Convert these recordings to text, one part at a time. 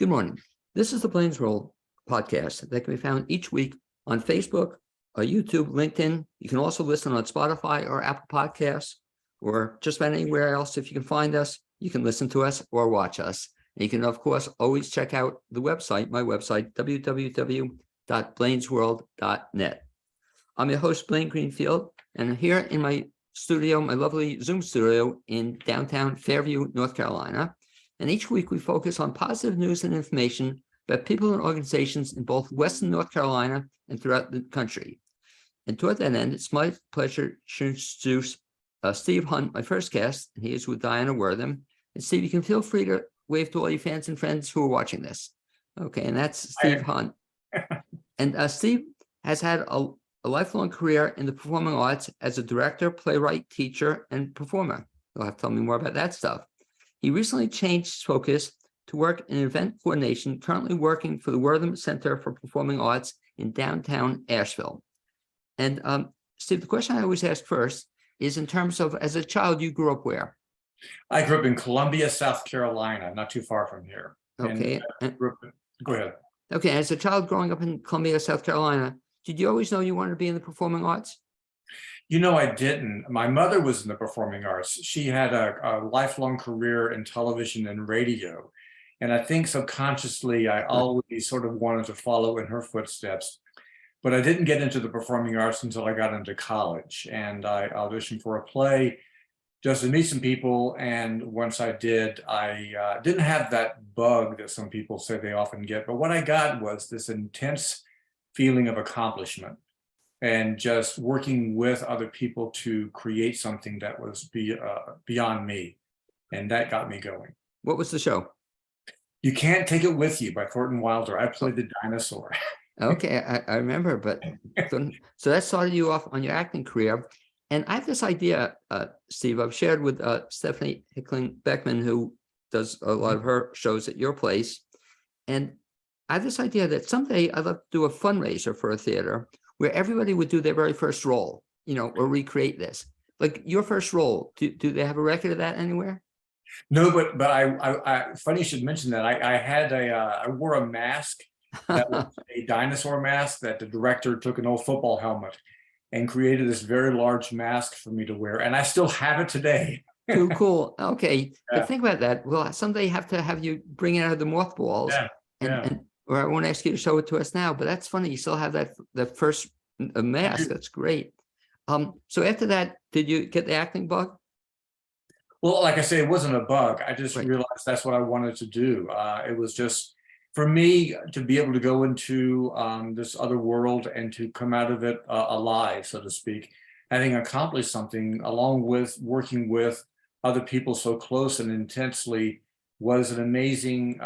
Good morning. This is the Blaine's World podcast that can be found each week on Facebook, YouTube, LinkedIn. You can also listen on Spotify or Apple Podcasts, or just about anywhere else. If you can find us, you can listen to us or watch us. And you can, of course, always check out the website, my website, www.blainesworld.net. I'm your host, Blaine Greenfield, and here in my studio, my lovely Zoom studio in downtown Fairview, North Carolina. And each week we focus on positive news and information about people and organizations in both Western North Carolina and throughout the country. And toward that end, it's my pleasure to introduce Steve Hunt, my first guest, and he is with Diana Wortham. And Steve, you can feel free to wave to all your fans and friends who are watching this. Okay, and that's Steve Hunt. And Steve has had a lifelong career in the performing arts as a director, playwright, teacher, and performer. You'll have to tell me more about that stuff. He recently changed his focus to work in event coordination, currently working for the Wortham Center for Performing Arts in downtown Asheville. And Steve, the question I always ask first is in terms of, as a child, you grew up where? I grew up in Columbia, South Carolina, not too far from here. Okay. Go ahead. Okay, as a child growing up in Columbia, South Carolina, did you always know you wanted to be in the performing arts? You know, I didn't. My mother was in the performing arts. She had a lifelong career in television and radio. And I think subconsciously, I always sort of wanted to follow in her footsteps. But I didn't get into the performing arts until I got into college. And I auditioned for a play just to meet some people. And once I did, I didn't have that bug that some people say they often get. But what I got was this intense feeling of accomplishment and just working with other people to create something that was beyond me. And that got me going. What was the show? You Can't Take It With You by Thornton Wilder. I played the dinosaur. Okay, I remember, but so that started you off on your acting career. And I have this idea, Steve, I've shared with Stephanie Hickling-Beckman, who does a lot of her shows at your place. And I have this idea that someday I'd love to do a fundraiser for a theater where everybody would do their very first role, or recreate this. Like your first role, do they have a record of that anywhere? No, but I funny you should mention that. I wore a mask that was a dinosaur mask that the director took an old football helmet and created this very large mask for me to wear. And I still have it today. Too cool. Okay. Yeah. But think about that. We'll someday have to have you bring it out of the mothballs. Yeah. Or I won't ask you to show it to us now, but that's funny. You still have that first mask. That's great. So after that, did you get the acting bug? Well, like I say, it wasn't a bug. I just realized that's what I wanted to do. It was just for me to be able to go into this other world and to come out of it alive, so to speak, having accomplished something along with working with other people so close and intensely was an amazing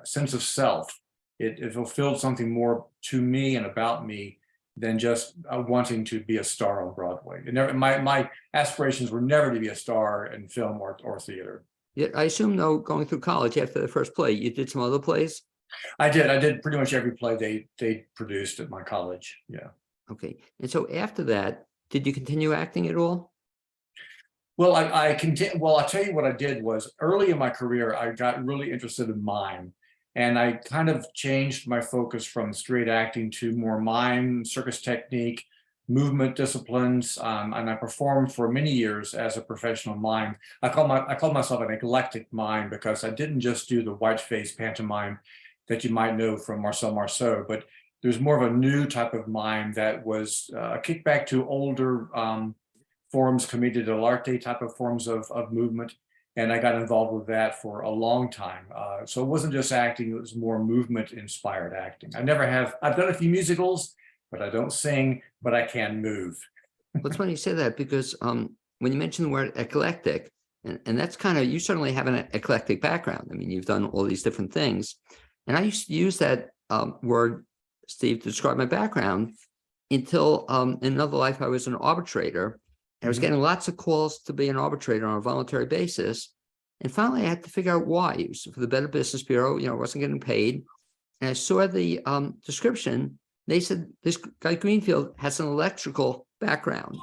sense of self. It fulfilled something more to me and about me than just wanting to be a star on Broadway. My aspirations were never to be a star in film or theater. Yeah, I assume, though, going through college after the first play, you did some other plays? I did pretty much every play they produced at my college. Yeah. Okay. And so after that, did you continue acting at all? Well, I'll tell you what I did was early in my career, I got really interested in mime. And I kind of changed my focus from straight acting to more mime, circus technique, movement disciplines. And I performed for many years as a professional mime. I called myself an eclectic mime because I didn't just do the white face pantomime that you might know from Marcel Marceau, but there's more of a new type of mime that was a kickback to older forms, commedia dell'arte type of forms of movement. And I got involved with that for a long time. So it wasn't just acting, it was more movement-inspired acting. I've done a few musicals, but I don't sing, but I can move. Well, it's funny you say that because when you mention the word eclectic, and that's kind of, you certainly have an eclectic background. I mean, you've done all these different things. And I used to use that word, Steve, to describe my background until in another life I was an arbitrator. And I was getting lots of calls to be an arbitrator on a voluntary basis. And finally, I had to figure out why. It was for the Better Business Bureau, I wasn't getting paid. And I saw the description. They said, this guy Greenfield has an electrical background,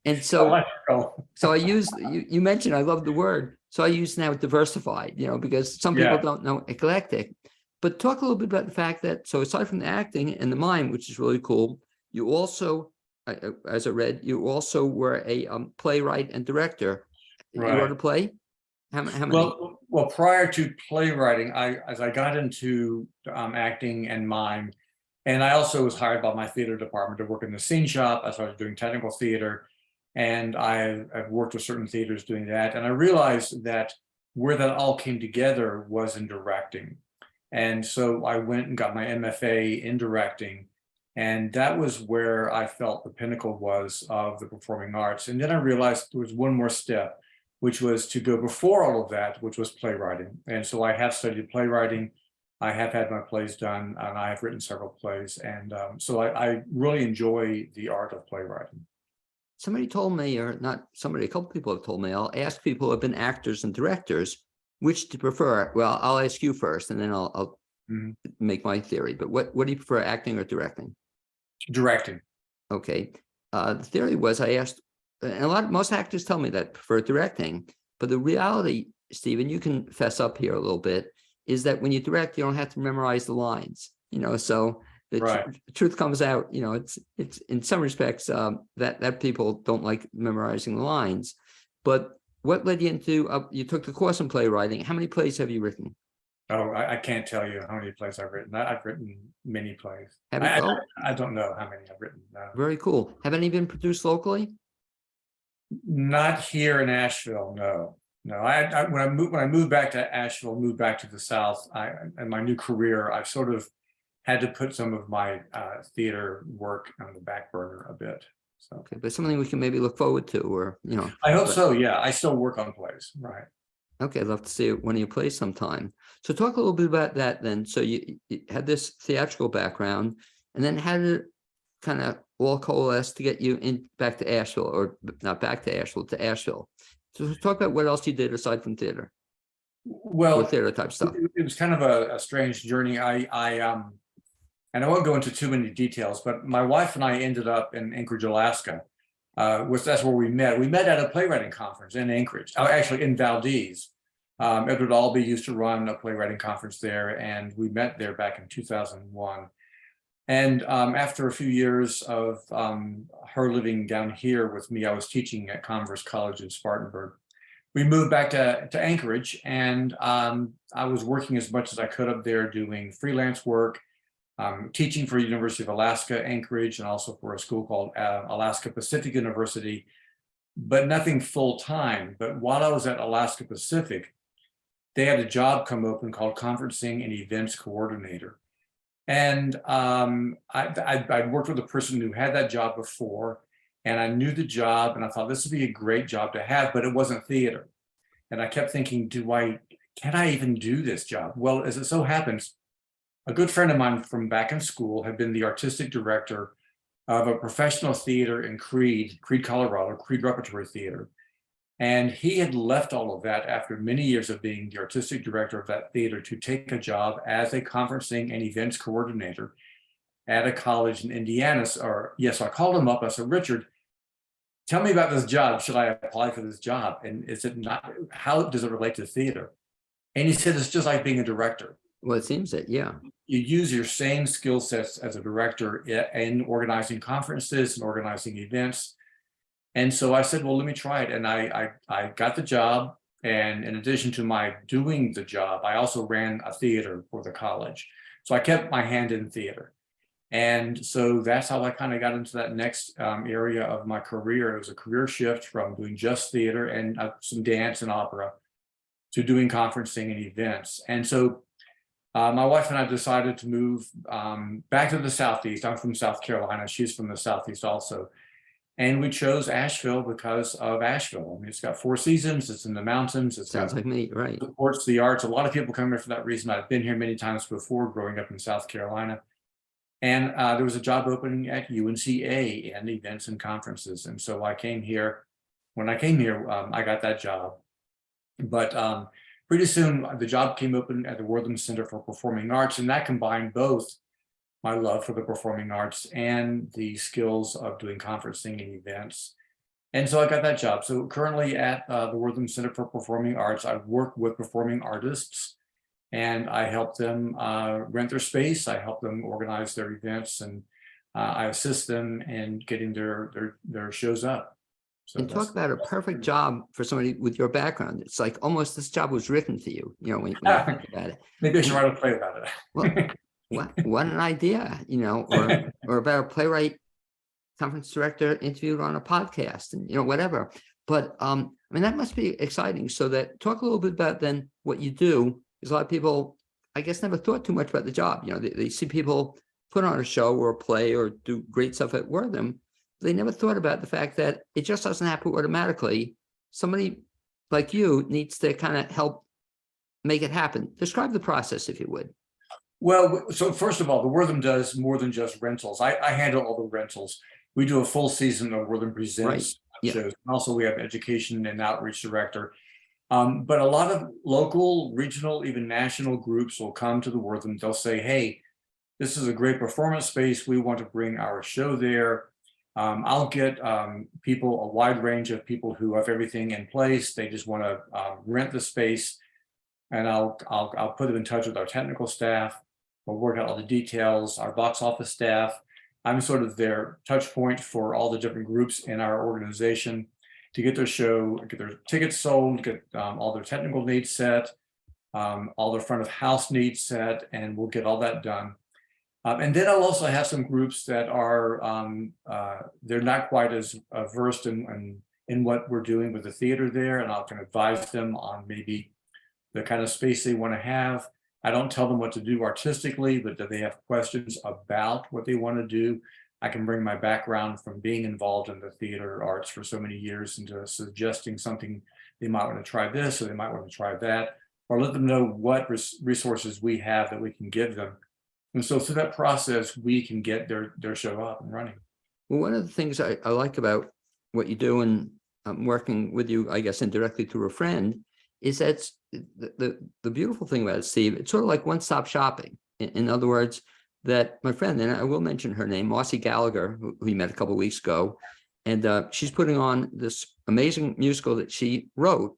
And I'll so, let you go. so I use, you mentioned, I love the word. So I use now diversified, because some people Yeah, don't know eclectic. But talk a little bit about the fact that, so aside from the acting and the mime, which is really cool, you also, as I read, you also were a playwright and director. You wrote right. a play? How many? Well, prior to playwriting, as I got into acting and mime, and I also was hired by my theater department to work in the scene shop. I started doing technical theater, and I've worked with certain theaters doing that. And I realized that where that all came together was in directing. And so I went and got my MFA in directing. And that was where I felt the pinnacle was of the performing arts. And then I realized there was one more step, which was to go before all of that, which was playwriting. And so I have studied playwriting. I have had my plays done, and I have written several plays. And so I really enjoy the art of playwriting. Somebody told me, or not somebody, a couple people have told me, I'll ask people who have been actors and directors, which to prefer. Well, I'll ask you first, and then I'll Mhm. make my theory. But what do you prefer, acting or directing? Directing. Okay. The theory was I asked, and most actors tell me that prefer directing, but the reality, Stephen, you can fess up here a little bit, is that when you direct, you don't have to memorize the lines, so the Right. truth comes out, it's in some respects that people don't like memorizing the lines. But what led you into, you took the course in playwriting. How many plays have you written? Oh, I can't tell you how many plays I've written. I've written many plays. Have you? Oh, I don't know how many I've written. very cool. Have any been produced locally? Not here in Asheville, no. No, when I moved back to Asheville, moved back to the South, in my new career, I've sort of had to put some of my theater work on the back burner a bit. So Okay, but something we can maybe look forward to, or I hope but- so. Yeah, I still work on plays. Right. Okay, I'd love to see one of your plays sometime. So talk a little bit about that then. So you had this theatrical background, and then how did it kind of all coalesce to get you in back to Asheville, or not back to Asheville, to Asheville? So talk about what else you did aside from theater or Well, theater type stuff. it was kind of a strange journey. And I won't go into too many details, but my wife and I ended up in Anchorage, Alaska. That's where we met. We met at a playwriting conference in Anchorage, actually in Valdez. Edward Albee used to run a playwriting conference there, and we met there back in 2001. And after a few years of her living down here with me, I was teaching at Converse College in Spartanburg. We moved back to Anchorage, and I was working as much as I could up there doing freelance work, teaching for University of Alaska, Anchorage, and also for a school called Alaska Pacific University, but nothing full time. But while I was at Alaska Pacific, they had a job come open called Conferencing and Events Coordinator. And I'd worked with a person who had that job before, and I knew the job, and I thought this would be a great job to have, but it wasn't theater. And I kept thinking, can I even do this job? Well, as it so happens, a good friend of mine from back in school had been the artistic director of a professional theater in Creed, Colorado, Creed Repertory Theater. And he had left all of that after many years of being the artistic director of that theater to take a job as a conferencing and events coordinator at a college in Indiana. So I called him up. I said, Richard, tell me about this job. Should I apply for this job? And is it not, how does it relate to theater? And he said, it's just like being a director. Well, it seems that, yeah. You use your same skill sets as a director in organizing conferences and organizing events. And so I said, well, let me try it. And I got the job. And in addition to my doing the job, I also ran a theater for the college. So I kept my hand in theater. And so that's how I kind of got into that next area of my career. It was a career shift from doing just theater and some dance and opera to doing conferencing and events. And so my wife and I decided to move back to the Southeast. I'm from South Carolina. She's from the Southeast also. And we chose Asheville because of Asheville. I mean, it's got 4 seasons. It's in the mountains. It Sounds like me, right? supports the arts. A lot of people come here for that reason. I've been here many times before growing up in South Carolina. And there was a job opening at UNCA and events and conferences. And so I came here. When I came here, I got that job. But pretty soon the job came open at the Wortham Center for Performing Arts, and that combined both my love for the performing arts and the skills of doing conferencing and events. And so I got that job. So currently at the Wortham Center for Performing Arts, I work with performing artists, and I help them rent their space. I help them organize their events, and I assist them in getting their shows up. So And talk about a perfect job for somebody with your background. It's like almost this job was written for you, when you think about it. maybe I should write a play about Well, it. what an idea, or about a playwright, conference director interviewed on a podcast, and whatever. But I mean, that must be exciting. So that talk a little bit about then what you do, because a lot of people, I guess, never thought too much about the job. They see people put on a show or a play or do great stuff at Wortham. They never thought about the fact that it just doesn't happen automatically. Somebody like you needs to kind of help make it happen. Describe the process, if you would. Well, so first of all, the Wortham does more than just rentals. I handle all the rentals. We do a full season of Wortham Presents Yeah. shows. And also, we have education and outreach director. But a lot of local, regional, even national groups will come to the Wortham. They'll say, hey, this is a great performance space. We want to bring our show there. I'll get people, a wide range of people who have everything in place. They just want to rent the space, and I'll put them in touch with our technical staff. We'll work out all the details, our box office staff. I'm sort of their touch point for all the different groups in our organization to get their show, get their tickets sold, get all their technical needs set, all their front of house needs set, and we'll get all that done. And then I'll also have some groups that are, they're not quite as versed in what we're doing with the theater there, and I can advise them on maybe the kind of space they want to have. I don't tell them what to do artistically, but if they have questions about what they want to do, I can bring my background from being involved in the theater arts for so many years into suggesting something. They might want to try this, or they might want to try that, or let them know what resources we have that we can give them. And so through that process, we can get their show up and running. Well, one of the things I like about what you do, and I'm working with you, I guess, indirectly through a friend, is that the beautiful thing about it, Steve, it's sort of like one-stop shopping. In other words, that my friend, and I will mention her name, Marcy Gallagher, who we met a couple of weeks ago, and she's putting on this amazing musical that she wrote,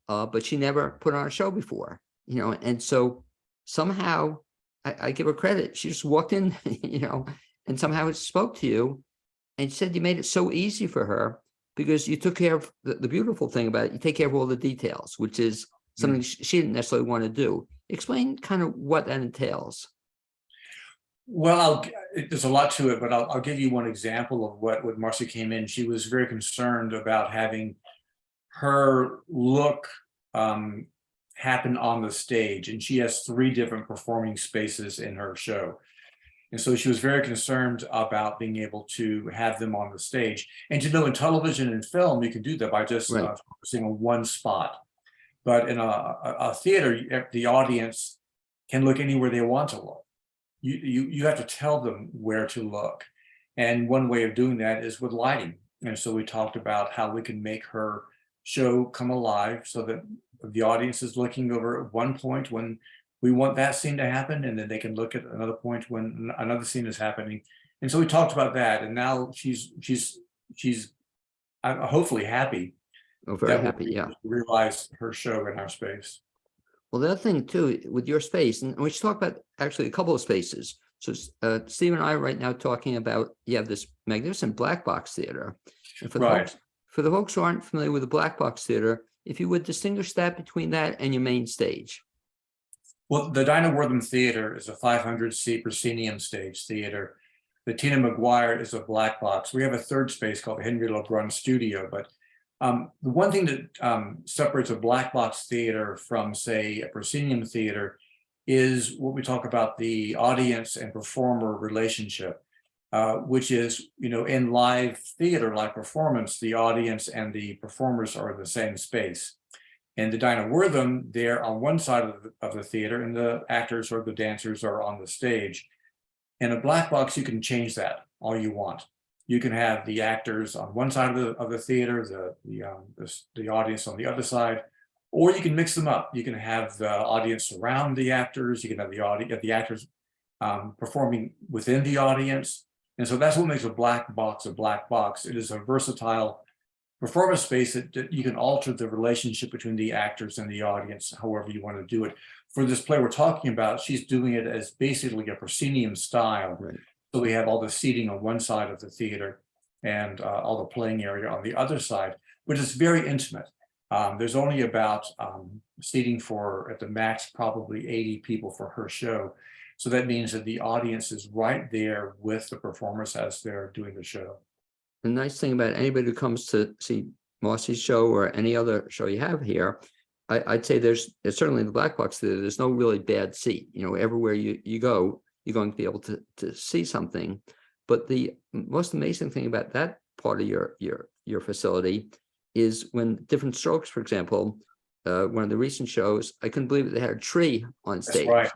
but she never put on a show before, and so somehow I give her credit. She just walked in, and somehow it spoke to you, and she said you made it so easy for her because you took care of the beautiful thing about it. You take care of all the details, which is something she didn't necessarily want to do. Explain kind of what that entails. Well, there's a lot to it, but I'll give you one example of what when Marcy came in. She was very concerned about having her look happen on the stage, and she has 3 different performing spaces in her show. And so she was very concerned about being able to have them on the stage. And in television and film, you can do that by just focusing on one spot. But in a theater, the audience can look anywhere they want to look. You have to tell them where to look. And one way of doing that is with lighting. And so we talked about how we can make her show come alive so that the audience is looking over at one point when we want that scene to happen, and then they can look at another point when another scene is happening. And so we talked about that, and now she's hopefully happy. Oh, very happy, yeah. Realize her show in our space. Well, the other thing too, with your space, and we should talk about actually a couple of spaces. So Steve and I are right now talking about, you have this magnificent black box theater. And for the folks who aren't familiar with the black box theater, if you would distinguish that between that and your main stage. Well, the Dinah Wortham Theater is a 500-seat proscenium stage theater. The Tina McGuire is a black box. We have a third space called the Henry LeGrun Studio. But the one thing that separates a black box theater from, say, a proscenium theater is what we talk about, the audience and performer relationship, which is, in live theater, live performance, the audience and the performers are in the same space. And the Dinah Wortham, they're on one side of the theater, and the actors or the dancers are on the stage. In a black box, you can change that all you want. You can have the actors on one side of the theater, the audience on the other side, or you can mix them up. You can have the audience surround the actors. You can have the actors performing within the audience. And so that's what makes a black box a black box. It is a versatile performance space that you can alter the relationship between the actors and the audience, however you want to do it. For this play we're talking about, she's doing it as basically a proscenium style. Right. So we have all the seating on one side of the theater and all the playing area on the other side, which is very intimate. There's only about seating for, at the max, probably 80 people for her show. So that means that the audience is right there with the performers as they're doing the show. The nice thing about anybody who comes to see Marcy's show or any other show you have here, I'd say there's certainly in the Black Box Theater, there's no really bad seat. You know, everywhere you go, you're going to be able to see something. But the most amazing thing about that part of your facility is when Different Strokes, for example, one of the recent shows, I couldn't believe that they had a tree on stage. That's right.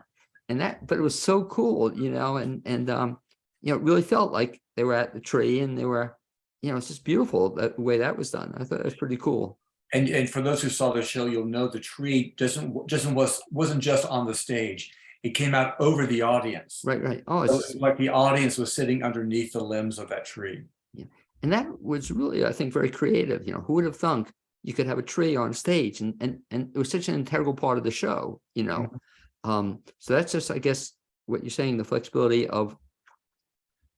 And but it was so cool, you know, and you know, it really felt like they were at the tree and they were, you know, it's just beautiful the way that was done. I thought it was pretty cool. And for those who saw the show, you'll know the tree wasn't just on the stage. It came out over the audience. Right. Oh, So it's like the audience was sitting underneath the limbs of that tree. yeah. And that was really, I think, very creative. You know, who would have thunk you could have a tree on stage, and it was such an integral part of the show, you know. So that's just, I guess, what you're saying, the flexibility of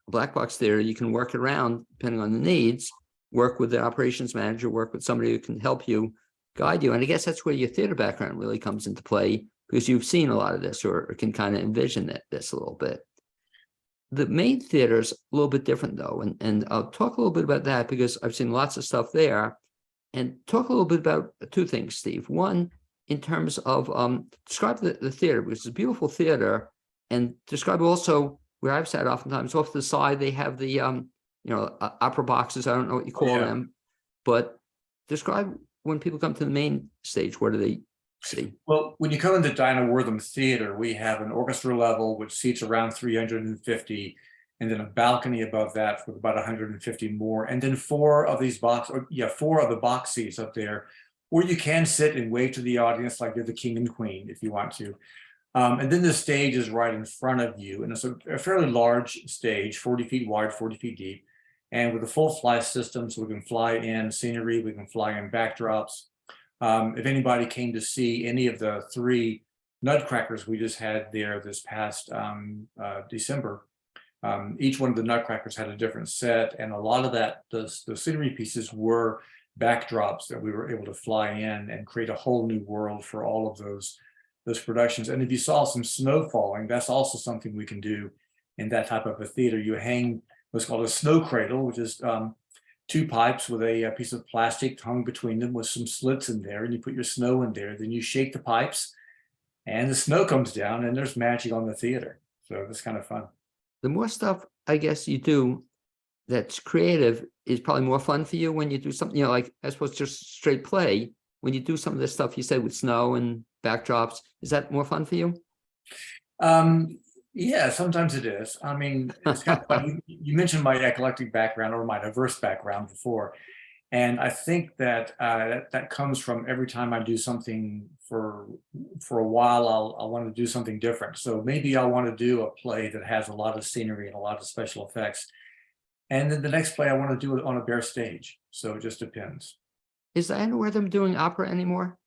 Black Box Theater. You can work around depending on the needs, work with the operations manager, work with somebody who can help you, guide you. And I guess that's where your theater background really comes into play, because you've seen a lot of this or can kind of envision this a little bit. The main theater's a little bit different though. And I'll talk a little bit about that because I've seen lots of stuff there. And talk a little bit about two things, Steve. One, in terms of describe the theater, because it's a beautiful theater, and describe also where I've sat oftentimes off to the side, they have the you know, opera boxes. I don't know what you call them, but describe when people come to the main stage, what do they see? Well, when you come into Wortham Theater, we have an orchestra level which seats around 350, and then a balcony above that with about 150 more, and then four of the box seats up there, where you can sit and wave to the audience like you're the king and queen if you want to. And then the stage is right in front of you, and it's a fairly large stage, 40 feet wide, 40 feet deep, and with a full fly system, so we can fly in scenery, we can fly in backdrops. If anybody came to see any of the 3 Nutcrackers we just had there this past December, each one of the Nutcrackers had a different set, and a lot of that, the scenery pieces were backdrops that we were able to fly in and create a whole new world for all of those productions. And if you saw some snow falling, that's also something we can do in that type of a theater. You hang what's called a snow cradle, which is 2 pipes with a piece of plastic hung between them with some slits in there, and you put your snow in there. Then you shake the pipes, and the snow comes down, and there's magic on the theater. So it's kind of fun. The more stuff I guess you do that's creative is probably more fun for you when you do something, you know, like I suppose just straight play. When you do some of this stuff you said with snow and backdrops, is that more fun for you? Yeah, sometimes it is. I mean, it's kind of funny. You mentioned my eclectic background or my diverse background before, and I think that that comes from every time I do something for a while, I'll want to do something different. So maybe I want to do a play that has a lot of scenery and a lot of special effects, and then the next play I want to do it on a bare stage. So it just depends. Is Steiner Wortham doing opera anymore?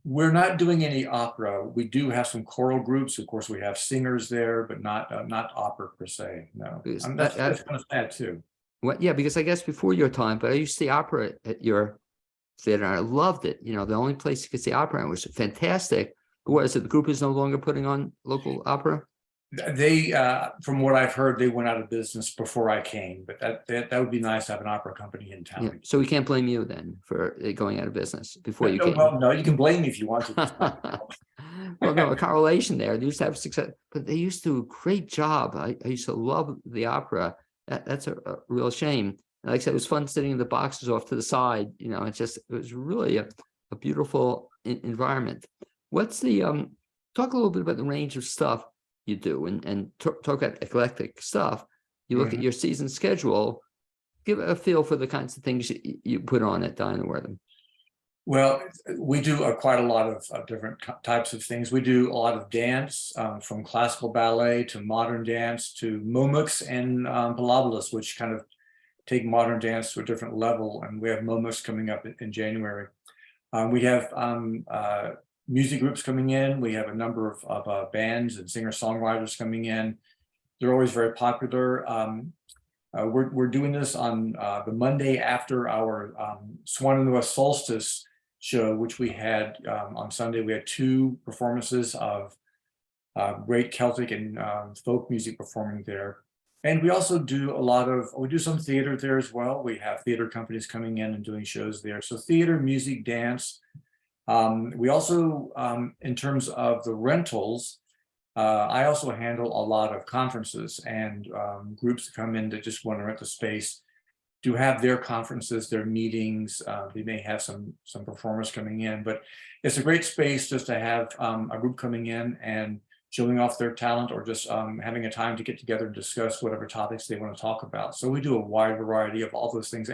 We're not doing any opera. We do have some choral groups. Of course, we have singers there, but not opera per se. No, that's kind of sad too. What? Yeah, because I guess before your time, but I used to see opera at your theater. And I loved it. You know, the only place you could see opera and it was fantastic. What is it? The group is no longer putting on local opera? They, from what I've heard, they went out of business before I came. But that would be nice to have an opera company in town. Yeah. So we can't blame you then for it going out of business before you came. Well, no, you can blame me if you want to. Well, no, a correlation there. They used to have success, but they used to do a great job. I used to love the opera. That's a real shame. And like I said, it was fun sitting in the boxes off to the side. You know, it was really a beautiful environment. What's the talk a little bit about the range of stuff you do and talk about eclectic stuff. You look at your season schedule, give a feel for the kinds of things you put on at Steiner Wortham. Well, we do quite a lot of different types of things. We do a lot of dance, from classical ballet to modern dance to momuks and pilabelas, which kind of take modern dance to a different level. And we have moments coming up in January. We have music groups coming in. We have a number of bands and singer-songwriters coming in. They're always very popular. We're doing this on the Monday after our Swan in the West Solstice show, which we had on Sunday. We had 2 performances of great Celtic and folk music performing there. And we also do we do some theater there as well. We have theater companies coming in and doing shows there. So theater, music, dance. We also, in terms of the rentals, I also handle a lot of conferences and groups that come in that just want to rent the space to have their conferences, their meetings. They may have some performers coming in, but it's a great space just to have a group coming in and showing off their talent, or just having a time to get together and discuss whatever topics they want to talk about. So we do a wide variety of all those things.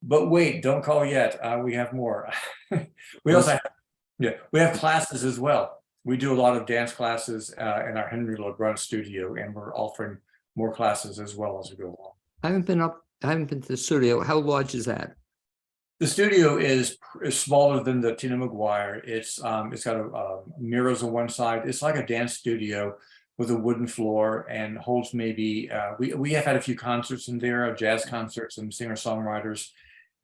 But wait, don't call yet. We have more. We also we have classes as well. We do a lot of dance classes in our Henry LeBrun studio, and we're offering more classes as well as we go along. I haven't been to the studio. How large is that? The studio is smaller than the Tina McGuire. It's got mirrors on one side. It's like a dance studio with a wooden floor, and holds maybe we have had a few concerts in there, jazz concerts and singer-songwriters,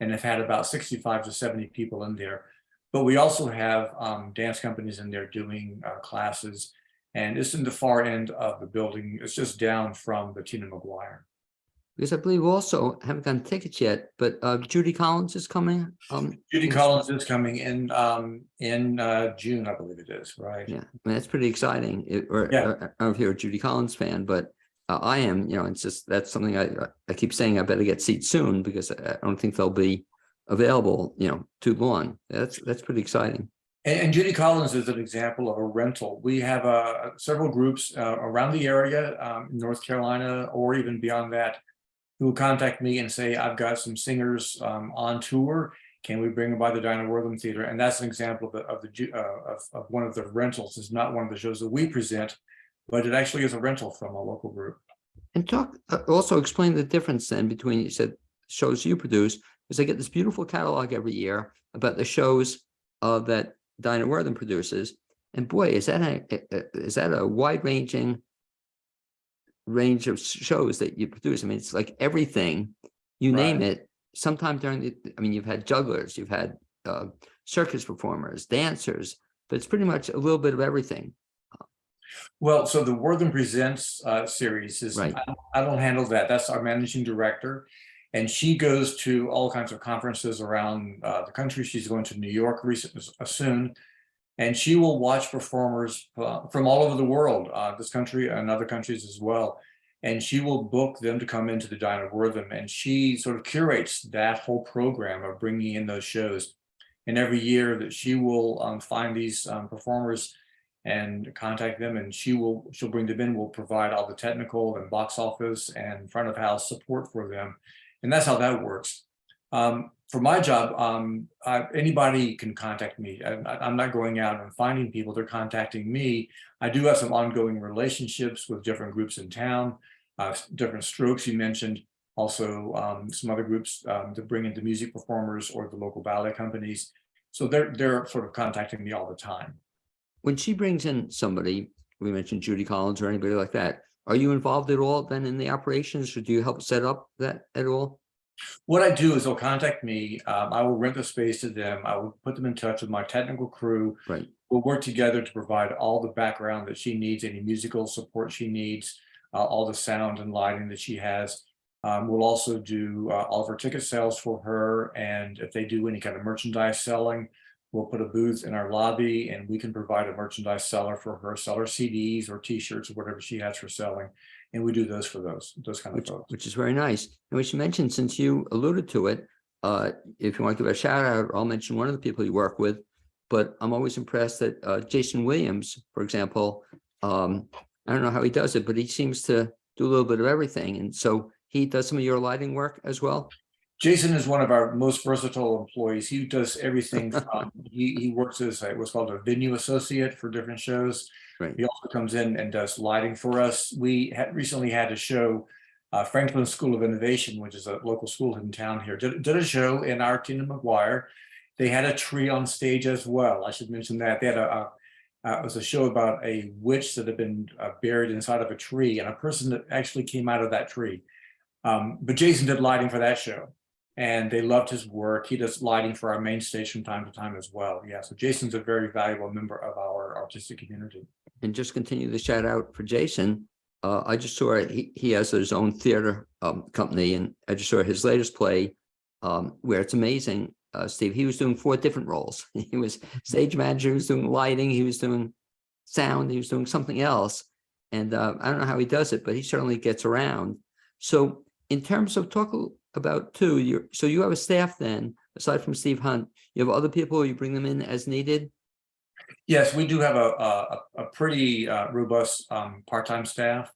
and have had about 65 to 70 people in there. But we also have dance companies in there doing classes, and it's in the far end of the building. It's just down from the Tina McGuire. Because I believe also, haven't gotten tickets yet, but Judy Collins is coming. Judy Collins is coming in June, I believe it is, right? Yeah, I mean, that's pretty exciting. I don't know if you're a Judy Collins fan, but I am. It's just, that's something I keep saying I better get seats soon, because I don't think they'll be available, too long. That's pretty exciting. And Judy Collins is an example of a rental. We have several groups around the area, North Carolina, or even beyond that, who will contact me and say, I've got some singers on tour. Can we bring them by the Dinah Wortham Theater? And that's an example of one of the rentals. It's not one of the shows that we present, but it actually is a rental from a local group. And also explain the difference then between, you said, shows you produce, because I get this beautiful catalog every year about the shows that Dinah Wortham produces. And boy, is that a wide-ranging range of shows that you produce. I mean, it's like everything, you name it. Sometime during you've had jugglers, you've had circus performers, dancers, but it's pretty much a little bit of everything. Well, so the Wortham Presents series is, right. I don't handle that. That's our managing director. And she goes to all kinds of conferences around the country. She's going to New York soon. And she will watch performers from all over the world, this country and other countries as well. And she will book them to come into the Dinah Wortham. And she sort of curates that whole program of bringing in those shows. And every year that she will find these performers and contact them, and she'll bring them in. We'll provide all the technical and box office and front of house support for them. And that's how that works. For my job, anybody can contact me. I'm not going out and finding people, they're contacting me. I do have some ongoing relationships with different groups in town, different strokes you mentioned, also some other groups that bring in the music performers or the local ballet companies. So they're sort of contacting me all the time. When she brings in somebody, we mentioned Judy Collins or anybody like that, are you involved at all then in the operations, or do you help set up that at all? What I do is they'll contact me. I will rent the space to them. I will put them in touch with my technical crew. Right. We'll work together to provide all the background that she needs, any musical support she needs, all the sound and lighting that she has. We'll also do all of her ticket sales for her. And if they do any kind of merchandise selling, we'll put a booth in our lobby, and we can provide a merchandise seller for her, sell her CDs or T-shirts or whatever she has for selling. And we do those for those kind of folks. Which is very nice. And we should mention, since you alluded to it, if you want to give a shout out, I'll mention one of the people you work with, but I'm always impressed that Jason Williams, for example, I don't know how he does it, but he seems to do a little bit of everything. And so he does some of your lighting work as well. Jason is one of our most versatile employees. He does everything. He works as what's called a venue associate for different shows. Right. He also comes in and does lighting for us. We recently had a show Franklin School of Innovation, which is a local school in town here, did a show in our Tina McGuire. They had a tree on stage as well. I should mention that. They had it was a show about a witch that had been buried inside of a tree, and a person that actually came out of that tree. But Jason did lighting for that show, and they loved his work. He does lighting for our main stage from time to time as well. Yeah, so Jason's a very valuable member of our artistic community. And just continue the shout out for Jason. I just saw he has his own theater company, and I just saw his latest play where it's amazing. Steve, he was doing 4 different roles. He was stage manager, he was doing lighting, he was doing sound, he was doing something else. And I don't know how he does it, but he certainly gets around. So in terms of talk about too, so you have a staff then, aside from Steve Hunt, you have other people, you bring them in as needed? Yes, we do have a pretty robust part-time staff.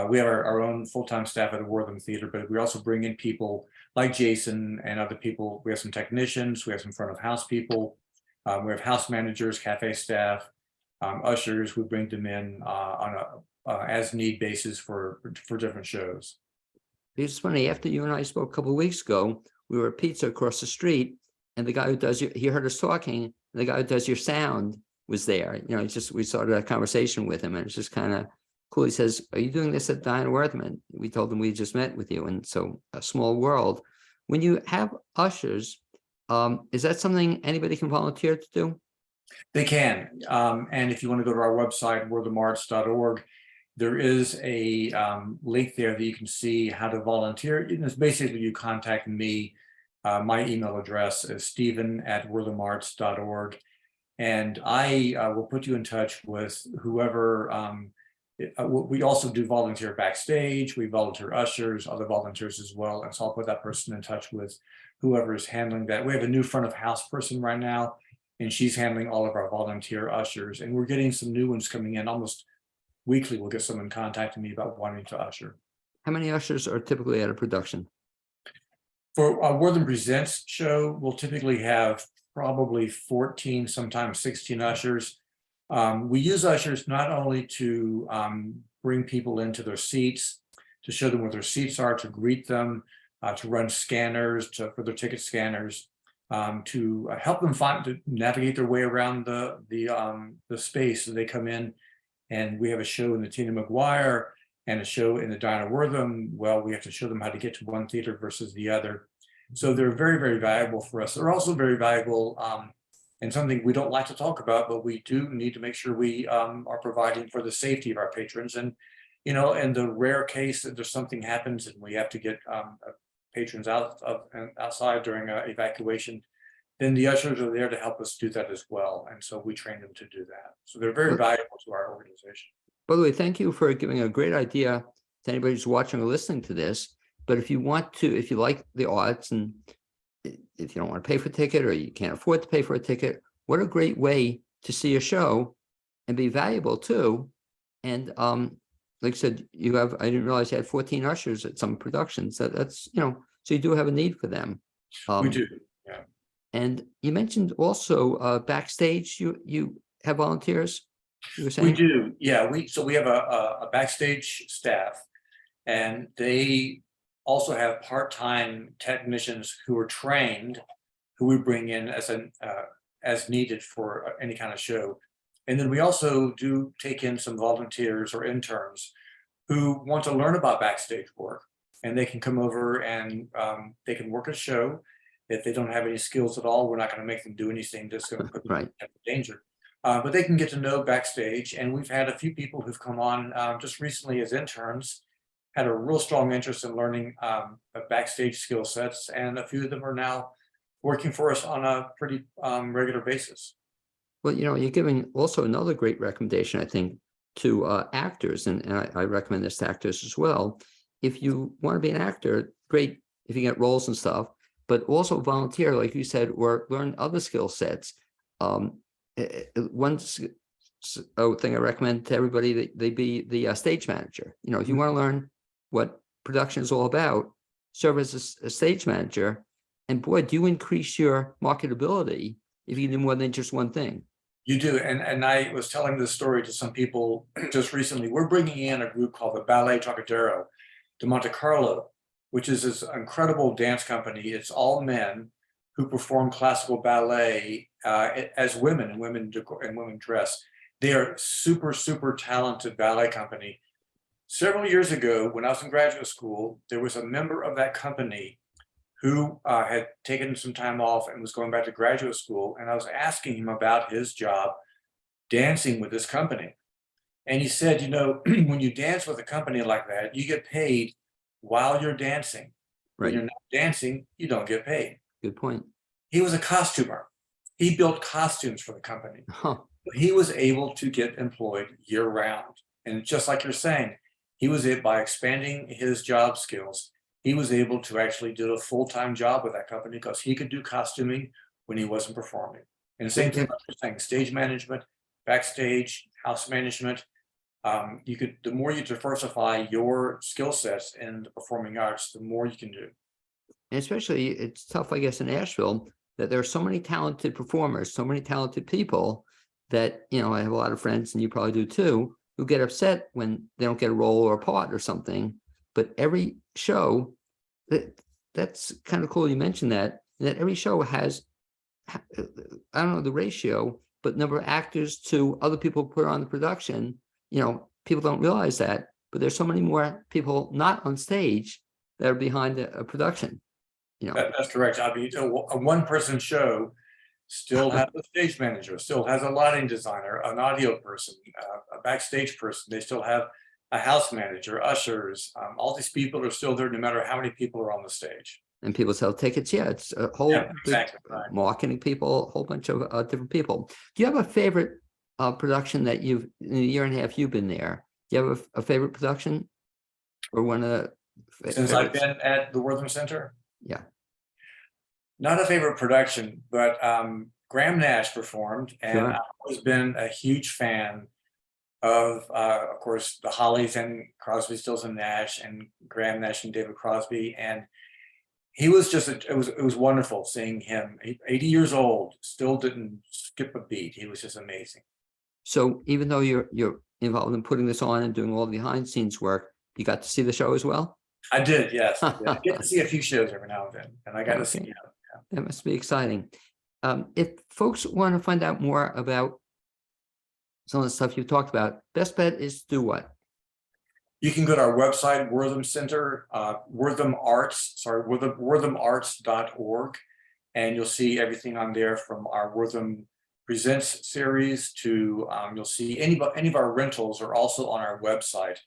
We have our own full-time staff at the Wortham Theater, but we also bring in people like Jason and other people. We have some technicians, we have some front of house people, we have house managers, cafe staff, ushers. We bring them in on a as need basis for different shows. It's funny, after you and I spoke a couple of weeks ago, we were at pizza across the street, and the guy who does he heard us talking, and the guy who does your sound was there. You know, we started a conversation with him, and it's just kind of cool. He says, "Are you doing this at Steiner Wortham?" And we told him we just met with you, and so a small world. When you have ushers, is that something anybody can volunteer to do? They can, and if you want to go to our website, worthamarts.org, there is a link there that you can see how to volunteer. It's basically you contact me. My email address is stephen@worthamarts.org, and I will put you in touch with whoever. We also do volunteer backstage. We volunteer ushers, other volunteers as well, and so I'll put that person in touch with whoever is handling that. We have a new front of house person right now, and she's handling all of our volunteer ushers, and we're getting some new ones coming in almost weekly. We'll get someone contacting me about wanting to usher. How many ushers are typically at a production? For our Wortham Presents show, we'll typically have probably 14, sometimes 16 ushers. We use ushers not only to bring people into their seats, to show them where their seats are, to greet them, to run scanners, for their ticket scanners, to help them to navigate their way around the space that they come in. And we have a show in the Tina McGuire and a show in the Dinah Wortham. Well, we have to show them how to get to one theater versus the other. So they're very, very valuable for us. They're also very valuable and something we don't like to talk about, but we do need to make sure we are providing for the safety of our patrons. And, you know, in the rare case that there's something happens and we have to get patrons outside during evacuation, then the ushers are there to help us do that as well. And so we train them to do that. So they're very valuable to our organization. By the way, thank you for giving a great idea to anybody who's watching or listening to this. But if you want to, if you like the arts and if you don't want to pay for a ticket or you can't afford to pay for a ticket, what a great way to see a show and be valuable too. And like I said, you have, I didn't realize you had 14 ushers at some productions. That's, you know, so you do have a need for them. We do, yeah. And you mentioned also backstage, you have volunteers, you were saying? We do, yeah. So we have a backstage staff, and they also have part-time technicians who are trained, who we bring in as needed for any kind of show. And then we also do take in some volunteers or interns who want to learn about backstage work, and they can come over and they can work a show. If they don't have any skills at all, we're not going to make them do anything that's going to put them in danger. But they can get to know backstage, and we've had a few people who've come on just recently as interns, had a real strong interest in learning backstage skill sets, and a few of them are now working for us on a pretty regular basis. Well, you know, you're giving also another great recommendation, I think, to actors, and I recommend this to actors as well. If you want to be an actor, great if you get roles and stuff, but also volunteer, like you said, or learn other skill sets. One thing I recommend to everybody that they be the stage manager. You know, if you want to learn what production is all about, serve as a stage manager, and boy, do you increase your marketability if you do more than just one thing. You do, and I was telling this story to some people just recently. We're bringing in a group called the Ballet Trocadero, de Monte Carlo, which is this incredible dance company. It's all men who perform classical ballet as women, and women dress. They are super, super talented ballet company. Several years ago, when I was in graduate school, there was a member of that company who had taken some time off and was going back to graduate school. And I was asking him about his job dancing with this company. And he said, you know, when you dance with a company like that, you get paid while you're dancing. When Right. you're not dancing, you don't get paid. Good point. He was a costumer. He built costumes for the company. Huh. He was able to get employed year round. And just like you're saying, he was able, by expanding his job skills, he was able to actually do a full-time job with that company because he could do costuming when he wasn't performing. And the same thing like you're saying, stage management, backstage, house management. You could, the more you diversify your skill sets in the performing arts, the more you can do. And especially, it's tough, I guess, in Asheville, that there are so many talented performers, so many talented people that, you know, I have a lot of friends, and you probably do too, who get upset when they don't get a role or a part or something. But every show, that's kind of cool you mentioned that every show has, I don't know the ratio, but number of actors to other people who put on the production. You know, people don't realize that, but there's so many more people not on stage that are behind a production. You know, That's correct. I mean, a one-person show still has a stage manager, still has a lighting designer, an audio person, a backstage person. They still have a house manager, ushers. All these people are still there no matter how many people are on the stage. and people sell tickets. Yeah, it's a whole Exactly. Right. marketing people, a whole bunch of different people. Do you have a favorite production that you've, in the year and a half you've been there? Do you have a favorite production, or one of the Since I've been at the Wortham Center? Yeah. Not a favorite production, but Graham Nash performed, and Sure. I've always been a huge fan of course, the Hollies and Crosby, Stills and Nash, and Graham Nash and David Crosby. And he was just, it was wonderful seeing him, 80 years old, still didn't skip a beat. He was just amazing. So even though you're involved in putting this on and doing all the behind scenes work, you got to see the show as well? I did, yes. I get to see a few shows every now and then, and I got to see, Okay. That must be exciting. If folks want to find out more about some of the stuff you've talked about, best bet is to do what? you can go to our website, Wortham Center, worthamarts.org, and you'll see everything on there from our Wortham Presents series to, you'll see any of our rentals are also on our website.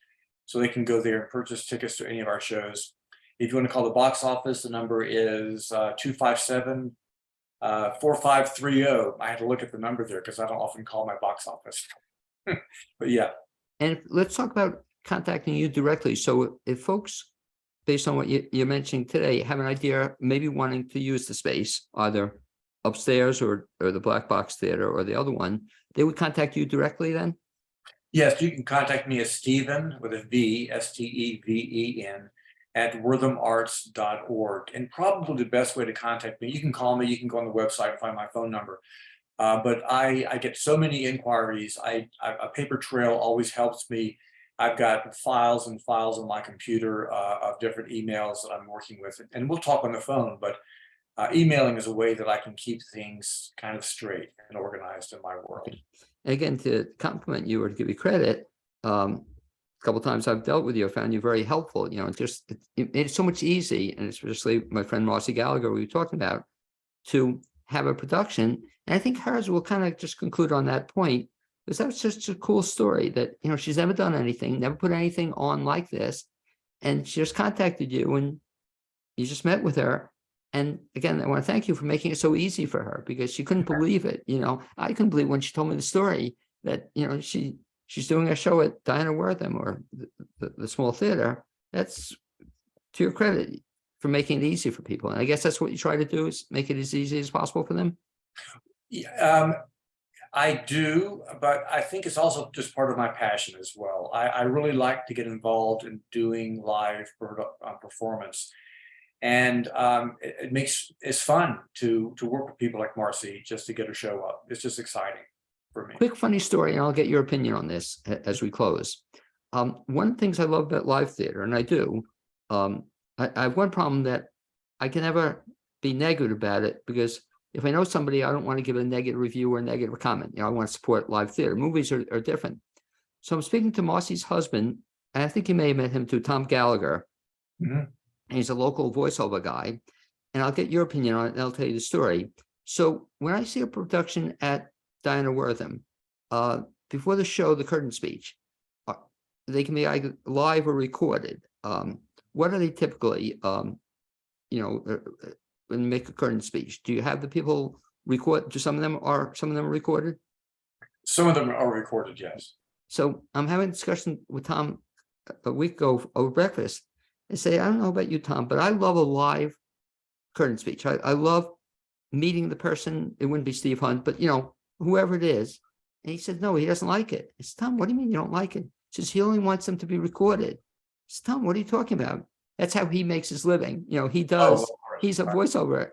So they can go there and purchase tickets to any of our shows. If you want to call the box office, the number is 257-4530. I had to look at the number there because I don't often call my box office. But yeah. And let's talk about contacting you directly. So if folks, based on what you're mentioning today, have an idea, maybe wanting to use the space, either upstairs or the Black Box Theater or the other one, they would contact you directly then? Yes, you can contact me as Stephen with a V, Steven, at worthamarts.org. And probably the best way to contact me, you can call me, you can go on the website and find my phone number. But I get so many inquiries. A paper trail always helps me. I've got files and files on my computer of different emails that I'm working with. And we'll talk on the phone, but emailing is a way that I can keep things kind of straight and organized in my world. Again, to compliment you or to give you credit, a couple of times I've dealt with you, I found you very helpful. You know, just it made it so much easy, and especially my friend Marcy Gallagher, we were talking about, to have a production. And I think hers will kind of just conclude on that point, because that's just a cool story that, you know, she's never done anything, never put anything on like this, and she just contacted you and you just met with her. And again, I want to thank you for making it so easy for her, because she couldn't believe it. You know, I couldn't believe when she told me the story that, you know, she's doing a show at Steiner Wortham, or the small theater. That's to your credit for making it easy for people. And I guess that's what you try to do, is make it as easy as possible for them. I do, but I think it's also just part of my passion as well. I really like to get involved in doing live performance. And it's fun to work with people like Marcy, just to get her show up. It's just exciting for me. Quick funny story, and I'll get your opinion on this as we close. One of the things I love about live theater, and I do, I have one problem that I can never be negative about it, because if I know somebody, I don't want to give a negative review or a negative comment. I want to support live theater. Movies are different. So I'm speaking to Marcy's husband, and I think you may have met him too, Tom Gallagher. Mhm. And he's a local voiceover guy. And I'll get your opinion on it, and I'll tell you the story. So when I see a production at Steiner Wortham, before the show, the curtain speech, they can be either live or recorded. What are they typically, when you make a curtain speech? Do you have the people record? Do some of them are recorded? Some of them are recorded, yes. So I'm having a discussion with Tom a week ago over breakfast, and say, I don't know about you, Tom, but I love a live curtain speech. I love meeting the person. It wouldn't be Steve Hunt, but whoever it is. And he said, no, he doesn't like it. I said, Tom, what do you mean you don't like it? He says, he only wants them to be recorded. I said, Tom, what are you talking about? That's how he makes his living. He does. Oh, He's a voiceover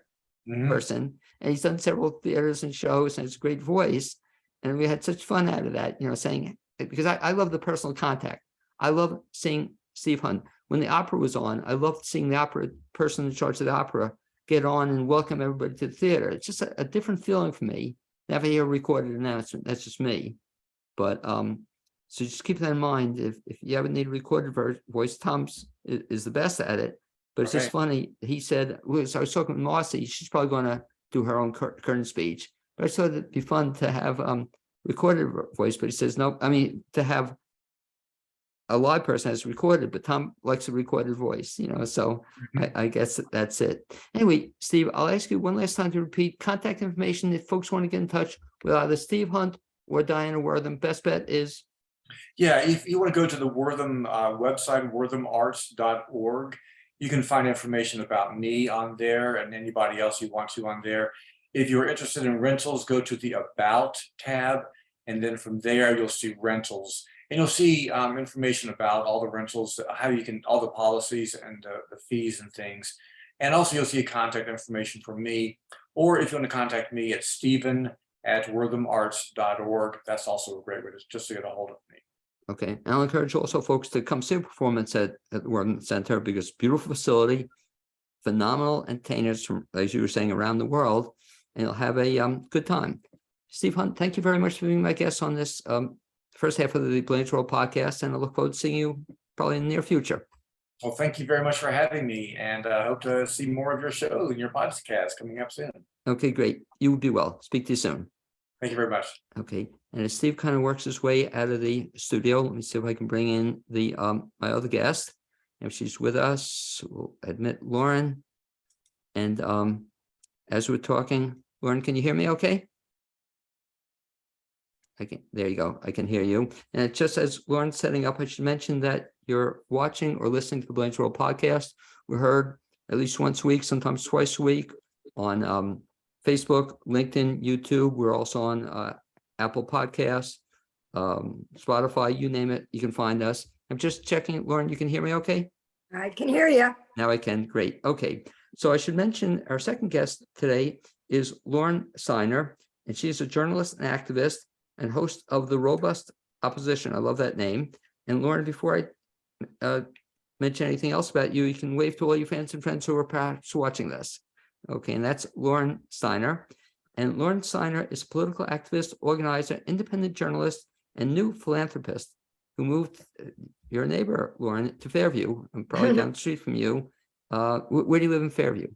Mhm. person, and he's done several theaters and shows, and it's a great voice. And we had such fun out of that, saying, because I love the personal contact. I love seeing Steve Hunt. When the opera was on, I loved seeing the opera person in charge of the opera get on and welcome everybody to the theater. It's just a different feeling for me. Never hear a recorded announcement. That's just me. But so just keep that in mind. If you ever need a recorded voice, Tom's is the best at it. But it's just funny. He said, I was talking with Marcy. She's probably going to do her own curtain speech. But I thought it'd be fun to have recorded voice. But he says, no, I mean, to have a live person has recorded, but Tom likes a recorded voice, so I guess that's it. Anyway, Steve, I'll ask you one last time to repeat contact information if folks want to get in touch with either Steve Hunt or Diana Wortham. Best bet is? Yeah, if you want to go to the Wortham website, worthamarts.org, you can find information about me on there and anybody else you want to on there. If you're interested in rentals, go to the About tab, and then from there you'll see rentals. And you'll see information about all the rentals, how you can, all the policies and the fees and things. And also you'll see contact information from me, or if you want to contact me at Stephen@worthamarts.org, that's also a great way just to get a hold of me. Okay, and I'll encourage also folks to come see a performance at the Wortham Center, because beautiful facility, phenomenal entertainers from, as you were saying, around the world, and you'll have a good time. Steve Hunt, thank you very much for being my guest on this first half of the Blaine's World podcast, and I look forward to seeing you probably in the near future. Well, thank you very much for having me, and I hope to see more of your shows and your podcast coming up soon. Okay, great. You will be well. Speak to you soon. Thank you very much. Okay, and as Steve kind of works his way out of the studio, let me see if I can bring in the my other guest. If she's with us, we'll admit Lauren. And as we're talking, Lauren, can you hear me okay? There you go. I can hear you. And just as Lauren's setting up, I should mention that you're watching or listening to the Blaine's World podcast. We're heard at least once a week, sometimes twice a week, on Facebook, LinkedIn, YouTube. We're also on Apple Podcasts, Spotify, you name it, you can find us. I'm just checking. Lauren, you can hear me okay? I can hear you. Now I can. Great. Okay. So I should mention our second guest today is Lauren Steiner, and she's a journalist and activist and host of The Robust Opposition. I love that name. And Lauren, before I mention anything else about you, you can wave to all your fans and friends who are perhaps watching this. Okay, and that's Lauren Steiner. And Lauren Steiner is a political activist, organizer, independent journalist, and new philanthropist who moved, your neighbor, Lauren, to Fairview. I'm probably down the street from you. Where do you live in Fairview?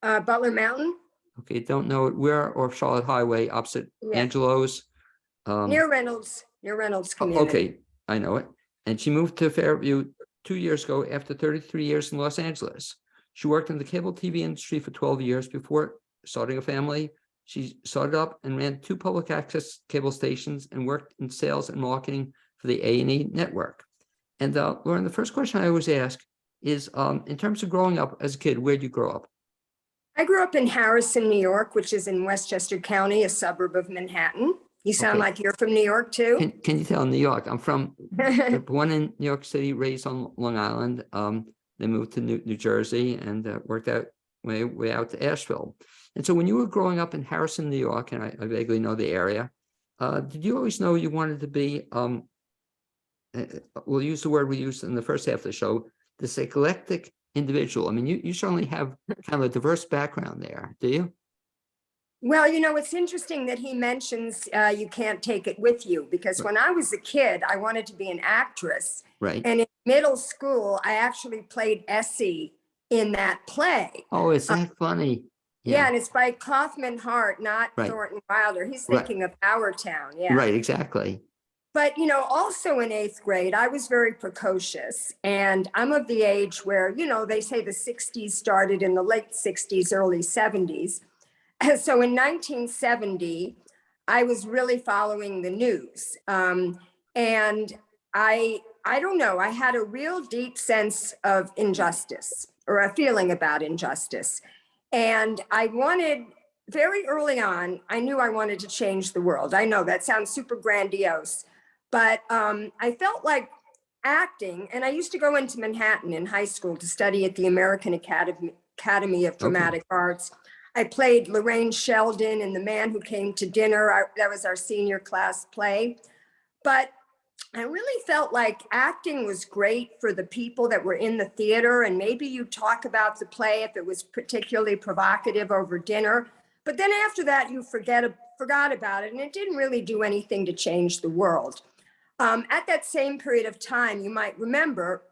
Butler Mountain. Okay, don't know it. Where, or Charlotte Highway, opposite Yeah. Angelo's. Near Reynolds community. Okay, I know it. And she moved to Fairview 2 years ago after 33 years in Los Angeles. She worked in the cable TV industry for 12 years before starting a family. She started up and ran 2 public access cable stations and worked in sales and marketing for the A&E network. And Lauren, the first question I always ask is, in terms of growing up as a kid, where did you grow up? I grew up in Harrison, New York, which is in Westchester County, a suburb of Manhattan. You sound Okay. like you're from New York too. Can you tell New York? I'm from, born in New York City, raised on Long Island. Then moved to New Jersey and worked out way out to Asheville. And so when you were growing up in Harrison, New York, and I vaguely know the area, did you always know you wanted to be, we'll use the word we used in the first half of the show, this eclectic individual. I mean, you certainly have kind of a diverse background there, do you? Well, it's interesting that he mentions you can't take it with you, because when I was a kid, I wanted to be an actress. Right. And in middle school, I actually played Essie in that play. Oh, is that funny? Yeah, and it's by Kaufman Hart, not Right. Thornton Wilder. He's Right. thinking of Our Town. Yeah. Right, exactly. But, also in 8th grade, I was very precocious. And I'm of the age where, they say the 60s started in the late 60s, early 70s. So in 1970, I was really following the news. And I don't know, I had a real deep sense of injustice, or a feeling about injustice. And I wanted, very early on, I knew I wanted to change the world. I know that sounds super grandiose, but I felt like acting, and I used to go into Manhattan in high school to study at the American Academy of Dramatic Arts. I played Lorraine Sheldon in The Man Who Came to Dinner. That was our senior class play. But I really felt like acting was great for the people that were in the theater. And maybe you talk about the play if it was particularly provocative over dinner. But then after that, you forgot about it. And it didn't really do anything to change the world. At that same period of time, you might remember,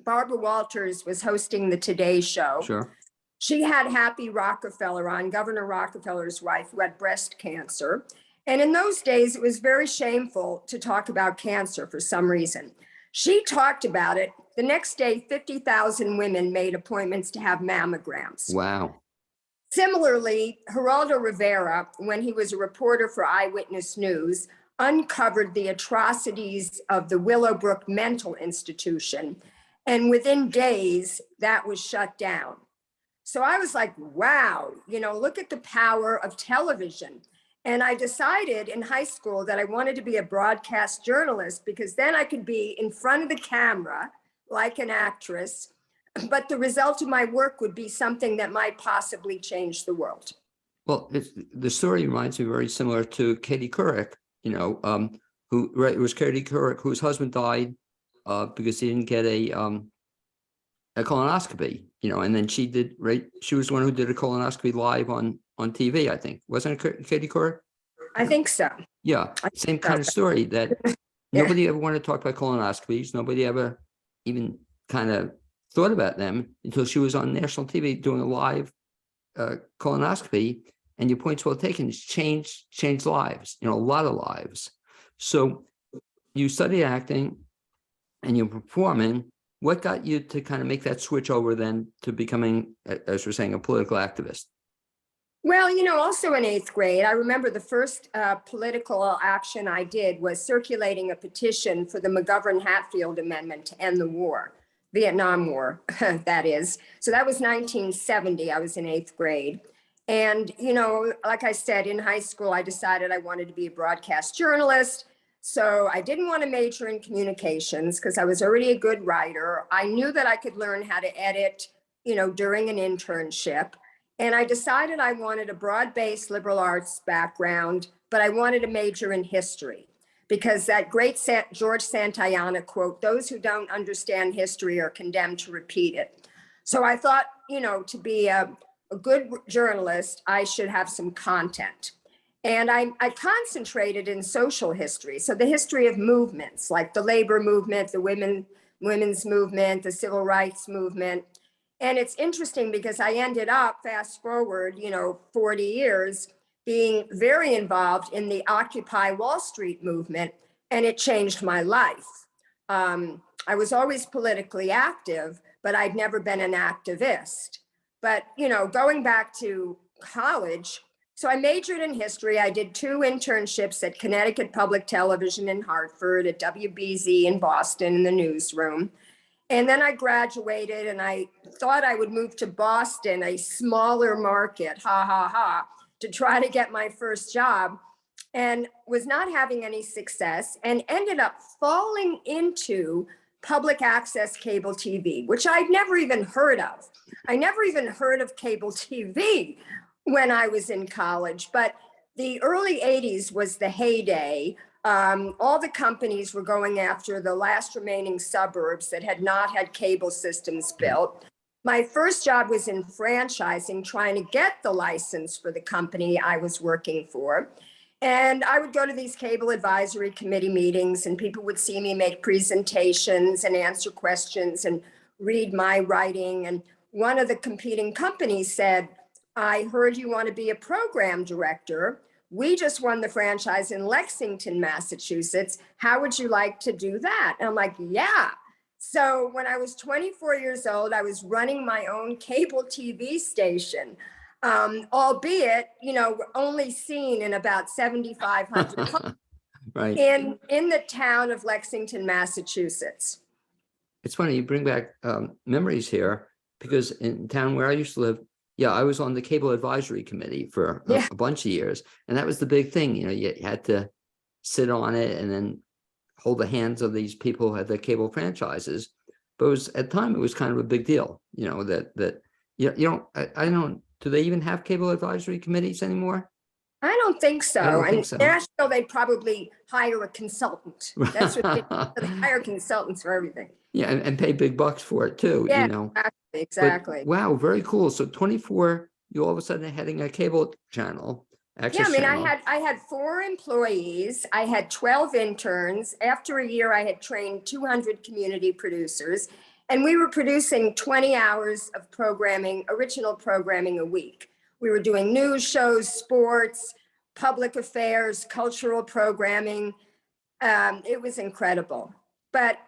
Barbara Walters was hosting the Today Show. Sure. She had Happy Rockefeller on, Governor Rockefeller's wife, who had breast cancer. And in those days, it was very shameful to talk about cancer for some reason. She talked about it. The next day, 50,000 women made appointments to have mammograms. Wow. Similarly, Geraldo Rivera, when he was a reporter for Eyewitness News, uncovered the atrocities of the Willowbrook Mental Institution. And within days, that was shut down. So I was like, wow, look at the power of television. And I decided in high school that I wanted to be a broadcast journalist, because then I could be in front of the camera like an actress, but the result of my work would be something that might possibly change the world. Well, the story reminds me very similar to Katie Couric, it was Katie Couric whose husband died because he didn't get a colonoscopy, and then she was the one who did a colonoscopy live on TV, I think. Wasn't it Katie Couric? I think so. Yeah, same kind of story, that nobody ever wanted to talk about colonoscopies. Nobody ever even kind of thought about them until she was on national TV doing a live colonoscopy. And your point's well taken. It's changed lives, a lot of lives. So you study acting and you're performing. What got you to kind of make that switch over then to becoming, as we're saying, a political activist? Well, also in 8th grade, I remember the first political action I did was circulating a petition for the McGovern-Hatfield Amendment to end the war, Vietnam War, that is. So that was 1970. I was in 8th grade. And, like I said, in high school, I decided I wanted to be a broadcast journalist. So I didn't want to major in communications because I was already a good writer. I knew that I could learn how to edit, during an internship. And I decided I wanted a broad-based liberal arts background, but I wanted to major in history, because that great George Santayana quote, "Those who don't understand history are condemned to repeat it." So I thought, to be a good journalist, I should have some content. And I concentrated in social history. So the history of movements like the labor movement, the women's movement, the civil rights movement. And it's interesting because I ended up, fast forward, 40 years, being very involved in the Occupy Wall Street movement, and it changed my life. I was always politically active, but I'd never been an activist. But, going back to college, so I majored in history. I did 2 internships at Connecticut Public Television in Hartford, at WBZ in Boston in the newsroom. And then I graduated and I thought I would move to Boston, a smaller market, to try to get my first job, and was not having any success, and ended up falling into public access cable TV, which I'd never even heard of. I never even heard of cable TV when I was in college, but the early 80s was the heyday all the companies were going after the last remaining suburbs that had not had cable systems built. My first job was in franchising, trying to get the license for the company I was working for. And I would go to these cable advisory committee meetings, and people would see me make presentations and answer questions and read my writing. And one of the competing companies said, I heard you want to be a program director. We just won the franchise in Lexington, Massachusetts. How would you like to do that? And I'm like, yeah. So when I was 24 years old, I was running my own cable TV station, albeit, only seen in about 7,500 homes Right. in the town of Lexington, Massachusetts. It's funny, you bring back memories here, because in town where I used to live, yeah, I was on the cable advisory committee for a bunch of years. And that was the big thing, you had to sit on it and then hold the hands of these people who had the cable franchises. But at the time, it was kind of a big deal, that I don't, do they even have cable advisory committees anymore? I don't think so. I don't And think so. Nashville, they probably hire a consultant. That's what they hire consultants for everything. Yeah, and pay big bucks for it too, Yeah, But, exactly. wow, very cool. So 24, you all of a sudden heading a cable channel. Yeah, I mean, channel. I had 4 employees. I had 12 interns. After a year, I had trained 200 community producers, and we were producing 20 hours of programming, original programming a week. We were doing news shows, sports, public affairs, cultural programming. It was incredible. But,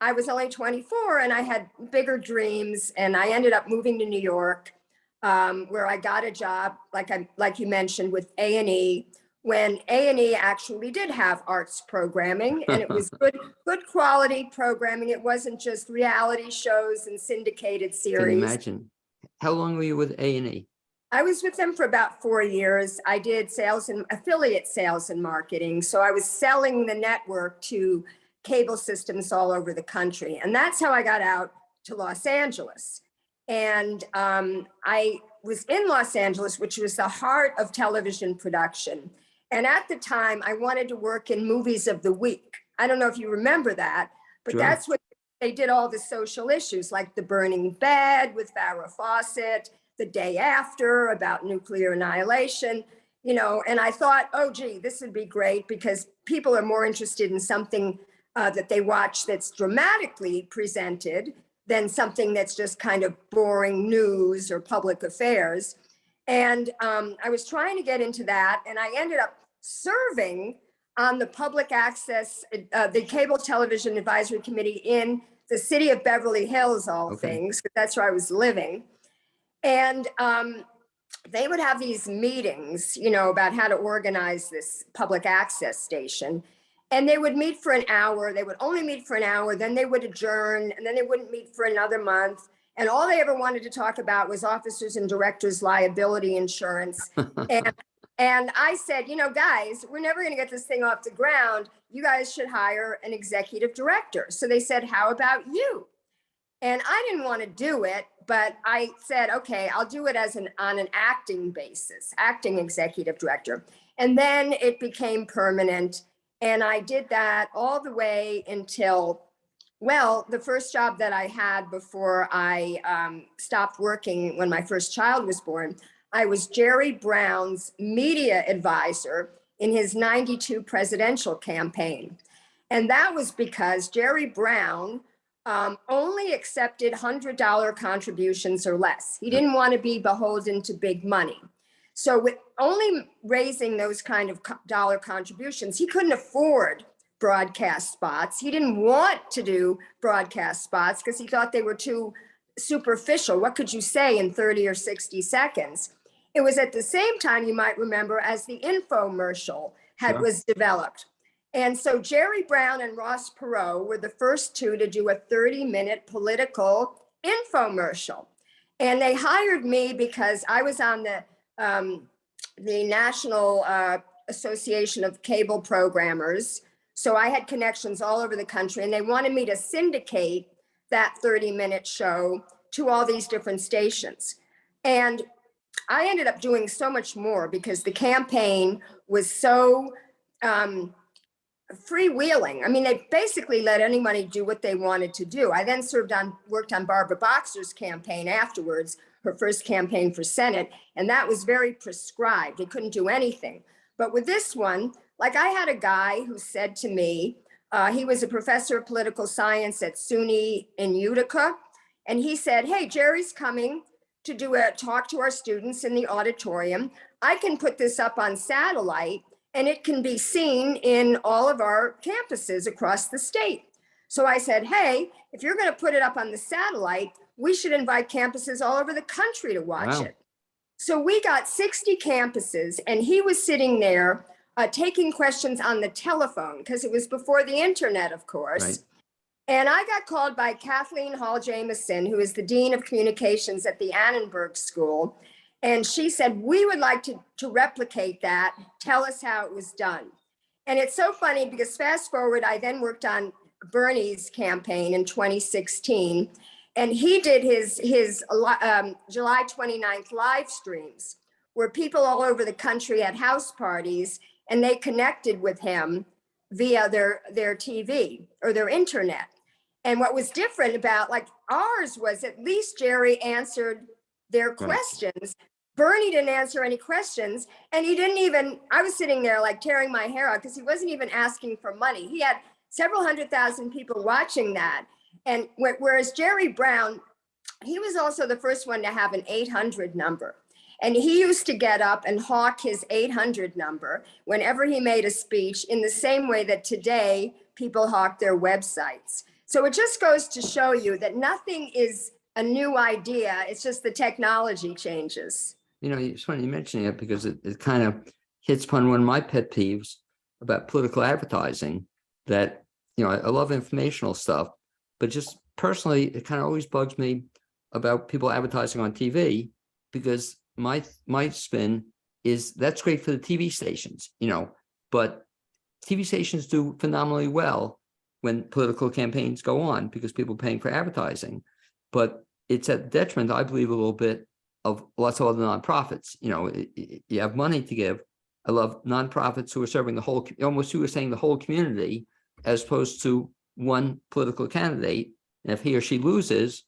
I was only 24 and I had bigger dreams, and I ended up moving to New York, where I got a job, like you mentioned, with A&E, when A&E actually did have arts programming, and it was good quality programming. It wasn't just reality shows and syndicated Can series. you imagine? How long were you with A&E? I was with them for about 4 years. I did sales and affiliate sales and marketing. So I was selling the network to cable systems all over the country. And that's how I got out to Los Angeles. And I was in Los Angeles, which was the heart of television production. And at the time, I wanted to work in movies of the week. I don't know if you remember that, but Sure. That's what they did, all the social issues, like The Burning Bed with Farrah Fawcett, The Day After about nuclear annihilation, and I thought, oh, gee, this would be great, because people are more interested in something that they watch that's dramatically presented than something that's just kind of boring news or public affairs. And I was trying to get into that, and I ended up serving on the public access, the Cable Television Advisory Committee in the city of Beverly Hills, all things, because that's where I was living. And they would have these meetings, about how to organize this public access station. And they would meet for an hour. They would only meet for an hour. Then they would adjourn, and then they wouldn't meet for another month. And all they ever wanted to talk about was officers and directors' liability insurance. And I said, guys, we're never going to get this thing off the ground. You guys should hire an executive director. So they said, how about you? And I didn't want to do it, but I said, okay, I'll do it on an acting basis, acting executive director. And then it became permanent. And I did that all the way until, the first job that I had before I stopped working when my first child was born, I was Jerry Brown's media advisor in his 92 presidential campaign. And that was because Jerry Brown only accepted $100 contributions or less. He didn't want to be beholden to big money. So with only raising those kind of dollar contributions, he couldn't afford broadcast spots. He didn't want to do broadcast spots because he thought they were too superficial. What could you say in 30 or 60 seconds? It was at the same time, you might remember, as the infomercial was developed. And so Jerry Brown and Ross Perot were the first two to do a 30-minute political infomercial. And they hired me because I was on the National Association of Cable Programmers. So I had connections all over the country, and they wanted me to syndicate that 30-minute show to all these different stations. And I ended up doing so much more because the campaign was so freewheeling. I mean, they basically let anybody do what they wanted to do. I then worked on Barbara Boxer's campaign afterwards, her first campaign for Senate, and that was very prescribed. They couldn't do anything. But with this one, like I had a guy who said to me, he was a professor of political science at SUNY in Utica, and he said, hey, Jerry's coming to do a talk to our students in the auditorium. I can put this up on satellite and it can be seen in all of our campuses across the state. So I said, hey, if you're going to put it up on the satellite, we should invite campuses all over the country to watch it. So we got 60 campuses, and he was sitting there taking questions on the telephone because it was before the internet, of course. Right. And I got called by Kathleen Hall Jameson, who is the Dean of Communications at the Annenberg School. And she said, we would like to replicate that. Tell us how it was done. And it's so funny because fast forward, I then worked on Bernie's campaign in 2016. And he did his July 29th live streams where people all over the country had house parties and they connected with him via their TV or their internet. And what was different about like ours was at least Jerry answered their questions. Bernie didn't answer any questions. And he didn't even, I was sitting there like tearing my hair out because he wasn't even asking for money. He had several 100,000 people watching that. And whereas Jerry Brown, he was also the first one to have an 800 number. And he used to get up and hawk his 800 number whenever he made a speech in the same way that today people hawk their websites. So it just goes to show you that nothing is a new idea. It's just the technology changes. You know, it's funny you mentioning it because it kind of hits upon one of my pet peeves about political advertising that, you know, I love informational stuff, but just personally, it kind of always bugs me about people advertising on TV because my spin is that's great for the TV stations, you know, but TV stations do phenomenally well when political campaigns go on because people are paying for advertising, but it's at detriment, I believe, a little bit of lots of other nonprofits. You know, you have money to give. I love nonprofits who are serving the whole, almost you were saying the whole community, as opposed to one political candidate. And if he or she loses,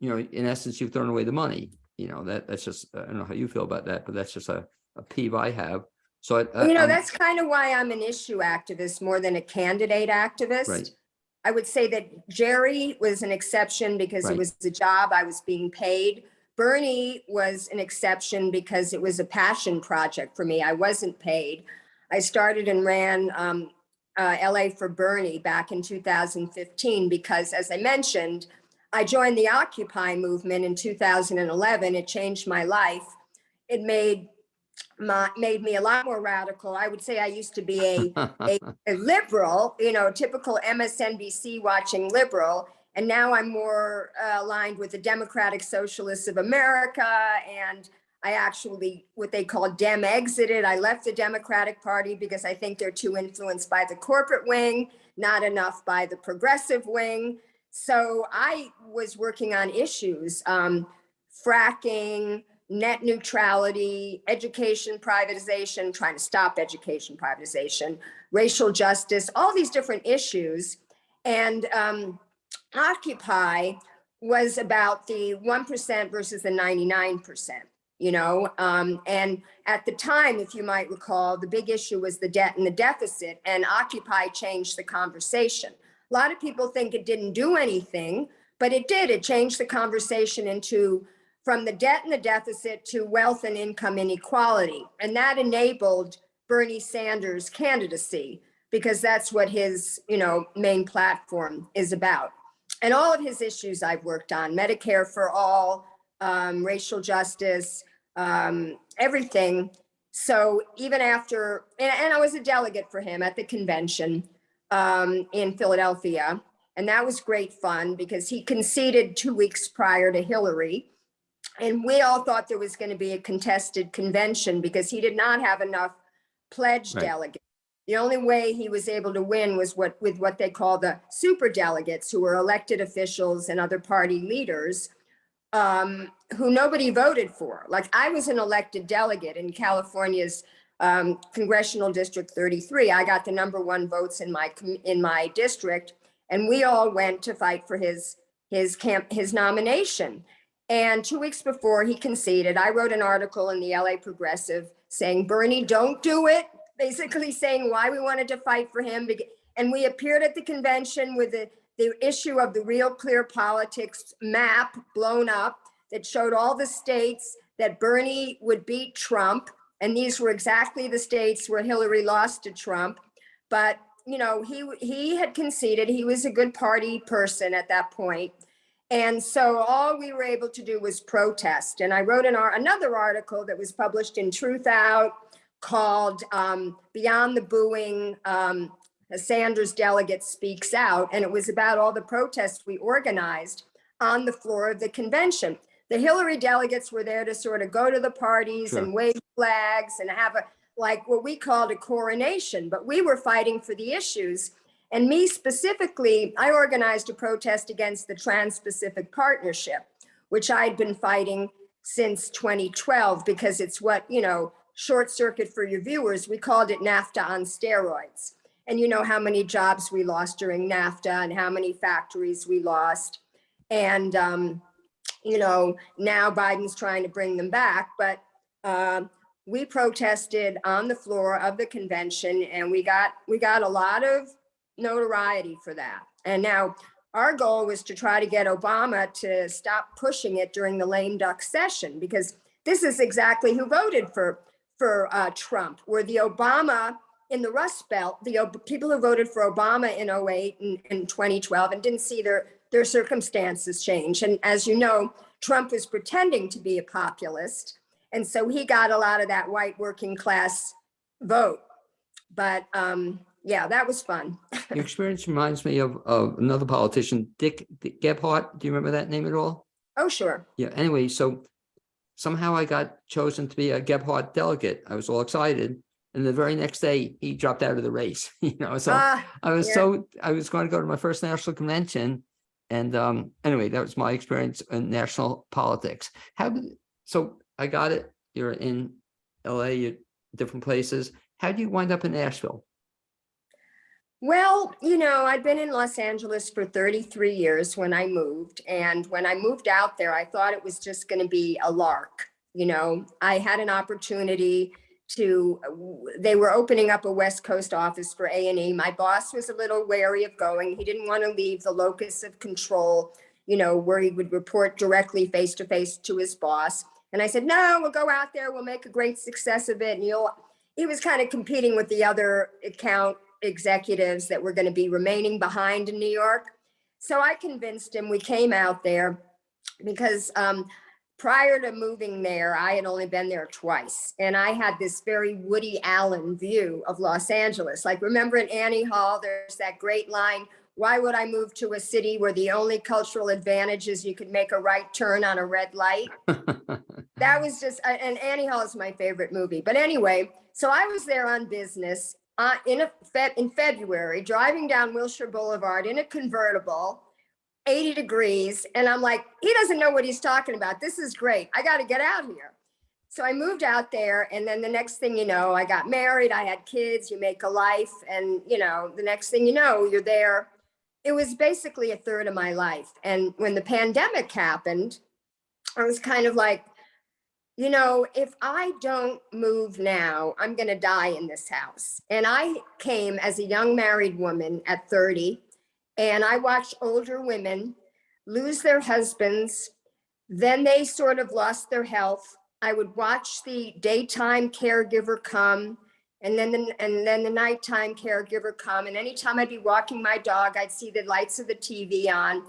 you know, in essence, you've thrown away the money. You know, that's just, I don't know how you feel about that, but that's just a peeve I have. So, that's kind of why I'm an issue activist more than a candidate activist. Right. I would say that Jerry was an exception because it was a job I was being paid. Bernie was an exception because it was a passion project for me. I wasn't paid. I started and ran LA for Bernie back in 2015 because, as I mentioned, I joined the Occupy movement in 2011. It changed my life. It made me a lot more radical. I would say I used to be a liberal, you know, typical MSNBC watching liberal. And now I'm more aligned with the Democratic Socialists of America. And I actually, what they call Dem exited. I left the Democratic Party because I think they're too influenced by the corporate wing, not enough by the progressive wing. So I was working on issues, fracking, net neutrality, education privatization, trying to stop education privatization, racial justice, all these different issues. And Occupy was about the 1% versus the 99%, you know? And at the time, if you might recall, the big issue was the debt and the deficit, and Occupy changed the conversation. A lot of people think it didn't do anything, but it did. It changed the conversation from the debt and the deficit to wealth and income inequality. And that enabled Bernie Sanders' candidacy because that's what his, you know, main platform is about. And all of his issues I've worked on, Medicare for all, racial justice, everything. So even after, and I was a delegate for him at the convention in Philadelphia. And that was great fun because he conceded 2 weeks prior to Hillary. And we all thought there was going to be a contested convention because he did not have enough pledge delegates. The only way he was able to win was with what they call the super delegates, who were elected officials and other party leaders who nobody voted for. Like I was an elected delegate in California's Congressional District 33. I got the #1 votes in my district, and we all went to fight for his nomination. And 2 weeks before he conceded, I wrote an article in the LA Progressive saying, "Bernie, don't do it," basically saying why we wanted to fight for him. And we appeared at the convention with the issue of the Real Clear Politics map blown up that showed all the states that Bernie would beat Trump. And these were exactly the states where Hillary lost to Trump. But, you know, he had conceded. He was a good party person at that point. And so all we were able to do was protest. And I wrote another article that was published in Truth Out called Beyond the Booing, a Sanders delegate speaks out. And it was about all the protests we organized on the floor of the convention. The Hillary delegates were there to sort of go to the parties Sure. and wave flags and have like what we called a coronation, but we were fighting for the issues. And me specifically, I organized a protest against the Trans-Pacific Partnership, which I'd been fighting since 2012 because it's what, you know, short circuit for your viewers, we called it NAFTA on steroids. And you know how many jobs we lost during NAFTA and how many factories we lost. And, you know, now Biden's trying to bring them back, but we protested on the floor of the convention and we got a lot of notoriety for that. And now our goal was to try to get Obama to stop pushing it during the lame duck session, because this is exactly who voted for Trump, were the Obama in the Rust Belt, the people who voted for Obama in 2008 and 2012 and didn't see their circumstances change. And as you know, Trump was pretending to be a populist. And so he got a lot of that white working class vote. But yeah, that was fun. Your experience reminds me of another politician, Dick Gebhardt. Do you remember that name at all? Oh, sure. Yeah. Anyway, so somehow I got chosen to be a Gebhardt delegate. I was all excited. And the very next day, he dropped out of the race. You know, so I was going to go to my first national convention. And anyway, that was my experience in national politics. So I got it. You're in LA, you're different places. How do you wind up in Nashville? Well, you know, I'd been in Los Angeles for 33 years when I moved. And when I moved out there, I thought it was just going to be a lark. You know, I had an opportunity they were opening up a West Coast office for A&E. My boss was a little wary of going. He didn't want to leave the locus of control, you know, where he would report directly face to face to his boss. And I said, no, we'll go out there. We'll make a great success of it. And he was kind of competing with the other account executives that were going to be remaining behind in New York. So I convinced him. We came out there because prior to moving there, I had only been there twice. And I had this very Woody Allen view of Los Angeles. Like, remember in Annie Hall, there's that great line, why would I move to a city where the only cultural advantage is you could make a right turn on a red light? That was just, and Annie Hall is my favorite movie. But anyway, so I was there on business in February, driving down Wilshire Boulevard in a convertible, 80 degrees. And I'm like, he doesn't know what he's talking about. This is great. I got to get out here. So I moved out there. And then the next thing you know, I got married. I had kids. You make a life. And, you know, the next thing you know, you're there. It was basically a third of my life. And when the pandemic happened, I was kind of like, you know, if I don't move now, I'm going to die in this house. And I came as a young married woman at 30. And I watched older women lose their husbands. Then they sort of lost their health. I would watch the daytime caregiver come, and then the nighttime caregiver come. And anytime I'd be walking my dog, I'd see the lights of the TV on.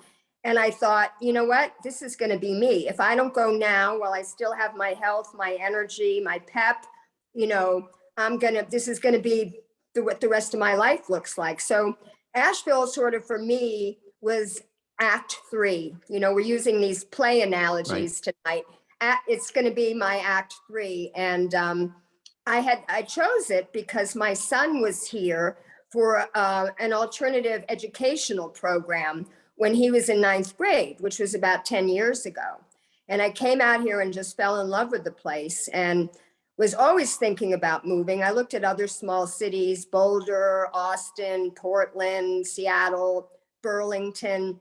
And I thought, you know what, this is going to be me. If I don't go now, while I still have my health, my energy, my pep, you know, this is going to be what the rest of my life looks like. So Asheville sort of for me was act 3. You know, we're using these play analogies tonight. It's going to be my act 3. And I chose it because my son was here for an alternative educational program when he was in 9th grade, which was about 10 years ago. And I came out here and just fell in love with the place. And was always thinking about moving. I looked at other small cities, Boulder, Austin, Portland, Seattle, Burlington,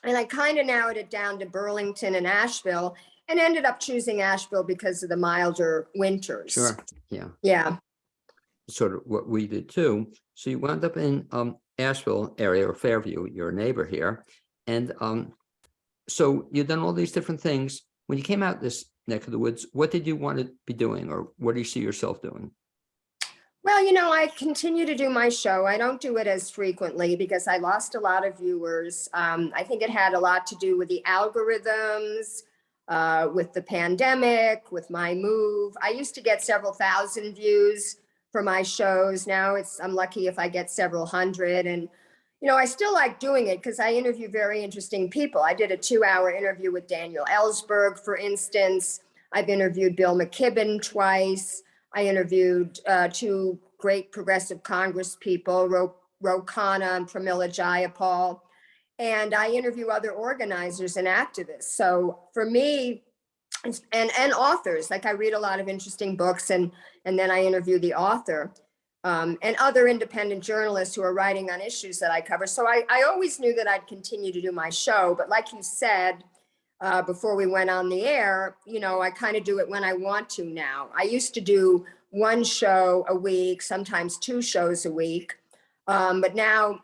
and I kind of narrowed it down to Burlington and Asheville, and ended up choosing Asheville because of the milder winters. Sure. Yeah. Yeah. Sort of what we did too. So you wound up in Asheville area or Fairview, your neighbor here. And so you've done all these different things. When you came out this neck of the woods, what did you want to be doing, or what do you see yourself doing? Well, I continue to do my show. I don't do it as frequently because I lost a lot of viewers. I think it had a lot to do with the algorithms, with the pandemic, with my move. I used to get several thousand views for my shows. Now I'm lucky if I get several hundred. And, I still like doing it because I interview very interesting people. I did a 2-hour interview with Daniel Ellsberg, for instance. I've interviewed Bill McKibben twice. I interviewed 2 great progressive Congress people, Ro Khanna and Pramila Jayapal. And I interview other organizers and activists. So for me, and authors, like I read a lot of interesting books and then I interview the author and other independent journalists who are writing on issues that I cover. So I always knew that I'd continue to do my show. But like you said, before we went on the air, I kind of do it when I want to now. I used to do 1 show a week, sometimes 2 shows a week. But now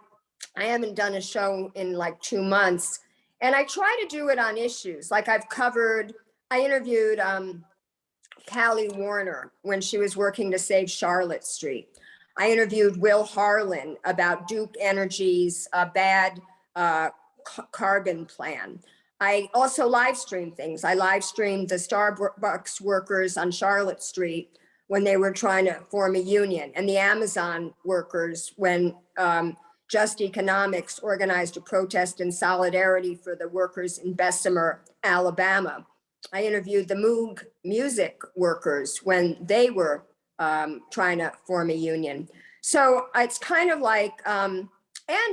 I haven't done a show in like 2 months. And I try to do it on issues. Like I interviewed Callie Warner when she was working to save Charlotte Street. I interviewed Will Harlan about Duke Energy's bad carbon plan. I also live stream things. I live streamed the Starbucks workers on Charlotte Street when they were trying to form a union, and the Amazon workers when Just Economics organized a protest in solidarity for the workers in Bessemer, Alabama. I interviewed the Moog music workers when they were trying to form a union. So it's kind of like, and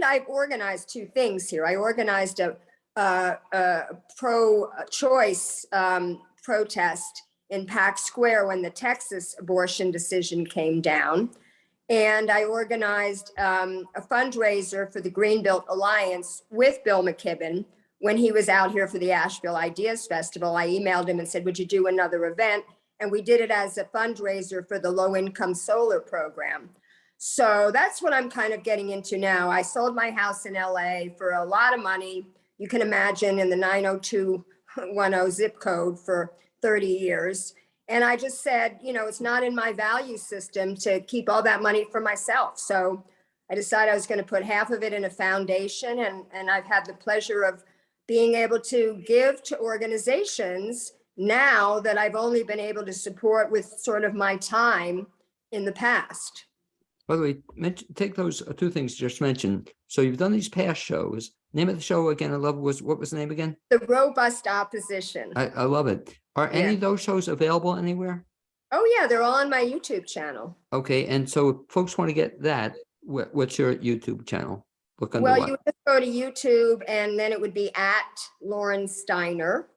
I've organized 2 things here. I organized a pro-choice protest in Pack Square when the Texas abortion decision came down. And I organized a fundraiser for the Greenbelt Alliance with Bill McKibben when he was out here for the Asheville Ideas Festival. I emailed him and said, would you do another event? And we did it as a fundraiser for the low-income solar program. So that's what I'm kind of getting into now. I sold my house in LA for a lot of money. You can imagine, in the 90210 zip code for 30 years. And I just said, it's not in my value system to keep all that money for myself. So I decided I was going to put half of it in a foundation. And I've had the pleasure of being able to give to organizations now that I've only been able to support with sort of my time in the past. By the way, take those 2 things you just mentioned. So you've done these past shows. Name of the show again, I love, what was the name again? The Robust Opposition. I love it. Are any of those shows available anywhere? Oh yeah, they're all on my YouTube channel. Okay, and so if folks want to get that, what's your YouTube channel? Look under Well, what? you would just go to YouTube and then it would be at Lauren Steiner.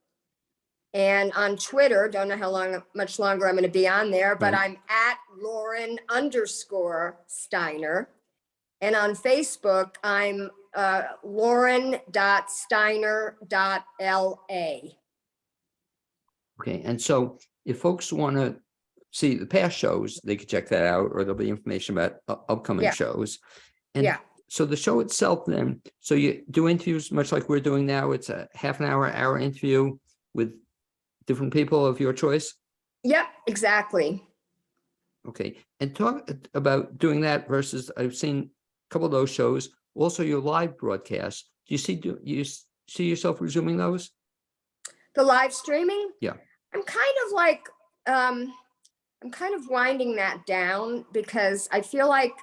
And on Twitter, don't know much longer I'm going to be on there, but Right. I'm at Lauren_Steiner. And on Facebook, I'm Lauren.Steiner.LA. Okay, and so if folks want to see the past shows, they could check that out, or there'll be information about upcoming shows. And so the show itself then, so you do interviews much like we're doing now. It's a half an hour interview with different people of your choice? Yep, exactly. Okay, and talk about doing that versus, I've seen a couple of those shows, also your live broadcasts. Do you see yourself resuming those? The live streaming? Yeah. I'm kind of like, I'm kind of winding that down because I feel like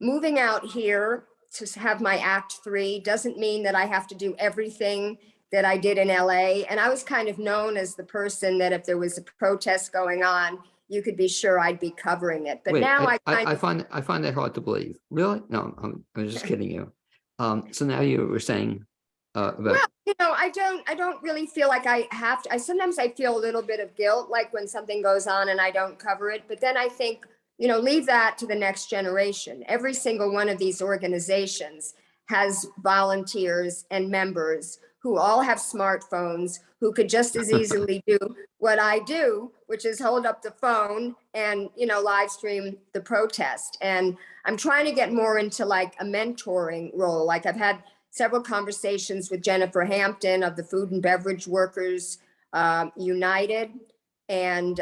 moving out here to have my Act 3 doesn't mean that I have to do everything that I did in LA. And I was kind of known as the person that if there was a protest going on, you could be sure I'd be covering it. But Wait, now I find that hard to believe. Really? No, I'm just kidding you. So now you were saying about. Well, I don't really feel like I have to. Sometimes I feel a little bit of guilt, like when something goes on and I don't cover it. But then I think, leave that to the next generation. Every single one of these organizations has volunteers and members who all have smartphones, who could just as easily do what I do, which is hold up the phone and, live stream the protest. And I'm trying to get more into like a mentoring role. Like I've had several conversations with Jennifer Hampton of the Food and Beverage Workers United, and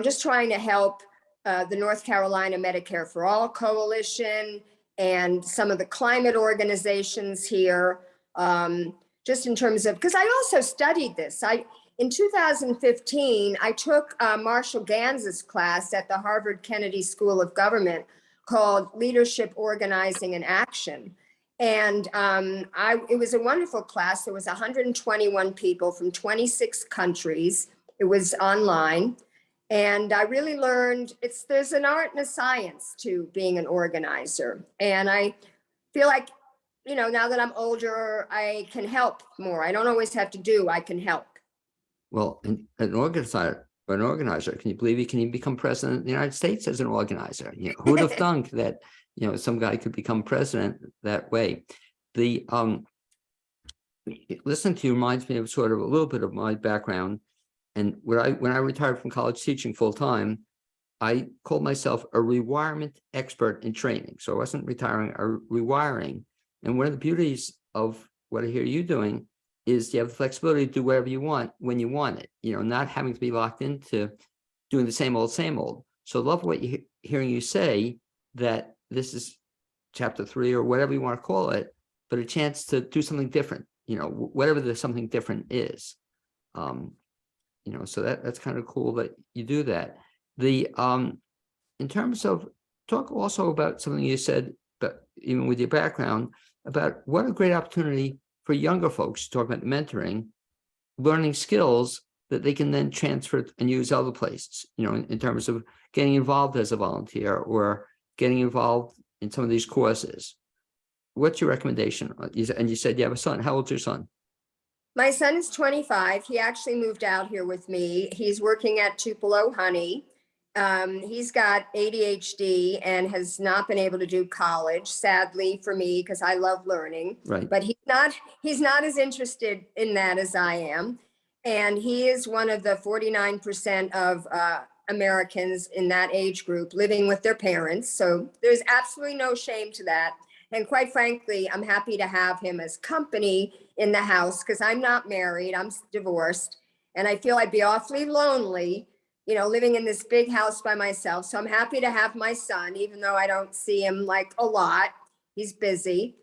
just trying to help the North Carolina Medicare for All Coalition and some of the climate organizations here, just in terms of, because I also studied this. In 2015, I took Marshall Ganz's class at the Harvard Kennedy School of Government called Leadership, Organizing, and Action. And it was a wonderful class. There was 121 people from 26 countries. It was online. And I really learned there's an art and a science to being an organizer. And I feel like, now that I'm older, I can help more. I don't always have to do, I can help. Well, an organizer, can you believe he can even become president of the United States as an organizer? Who would have thunk that, some guy could become president that way? Listening to you reminds me of sort of a little bit of my background. And when I retired from college teaching full time, I called myself a rewirement expert in training. So I wasn't retiring or rewiring. And one of the beauties of what I hear you doing is you have the flexibility to do whatever you want when you want it, not having to be locked into doing the same old, same old. So I love what you're hearing you say, that this is chapter 3 or whatever you want to call it, but a chance to do something different, whatever the something different is. So that's kind of cool that you do that. In terms of, talk also about something you said, but even with your background, about what a great opportunity for younger folks to talk about mentoring, learning skills that they can then transfer and use other places, in terms of getting involved as a volunteer or getting involved in some of these courses. What's your recommendation? And you said you have a son. How old's your son? My son is 25. He actually moved out here with me. He's working at Tupelo Honey. He's got ADHD and has not been able to do college, sadly for me, because I love learning. Right. But he's not as interested in that as I am. And he is one of the 49% of Americans in that age group living with their parents. So there's absolutely no shame to that. And quite frankly, I'm happy to have him as company in the house because I'm not married, I'm divorced, and I feel I'd be awfully lonely, living in this big house by myself. So I'm happy to have my son, even though I don't see him like a lot. He's busy.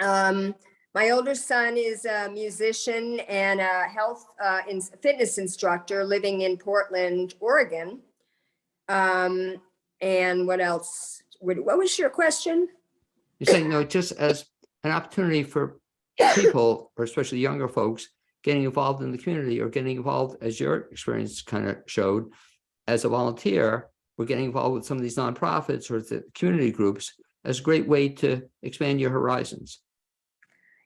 My older son is a musician and a health fitness instructor living in Portland, Oregon. And what else? What was your question? You're saying, just as an opportunity for people, or especially younger folks, getting involved in the community or getting involved, as your experience kind of showed, as a volunteer, or getting involved with some of these nonprofits or the community groups as a great way to expand your horizons.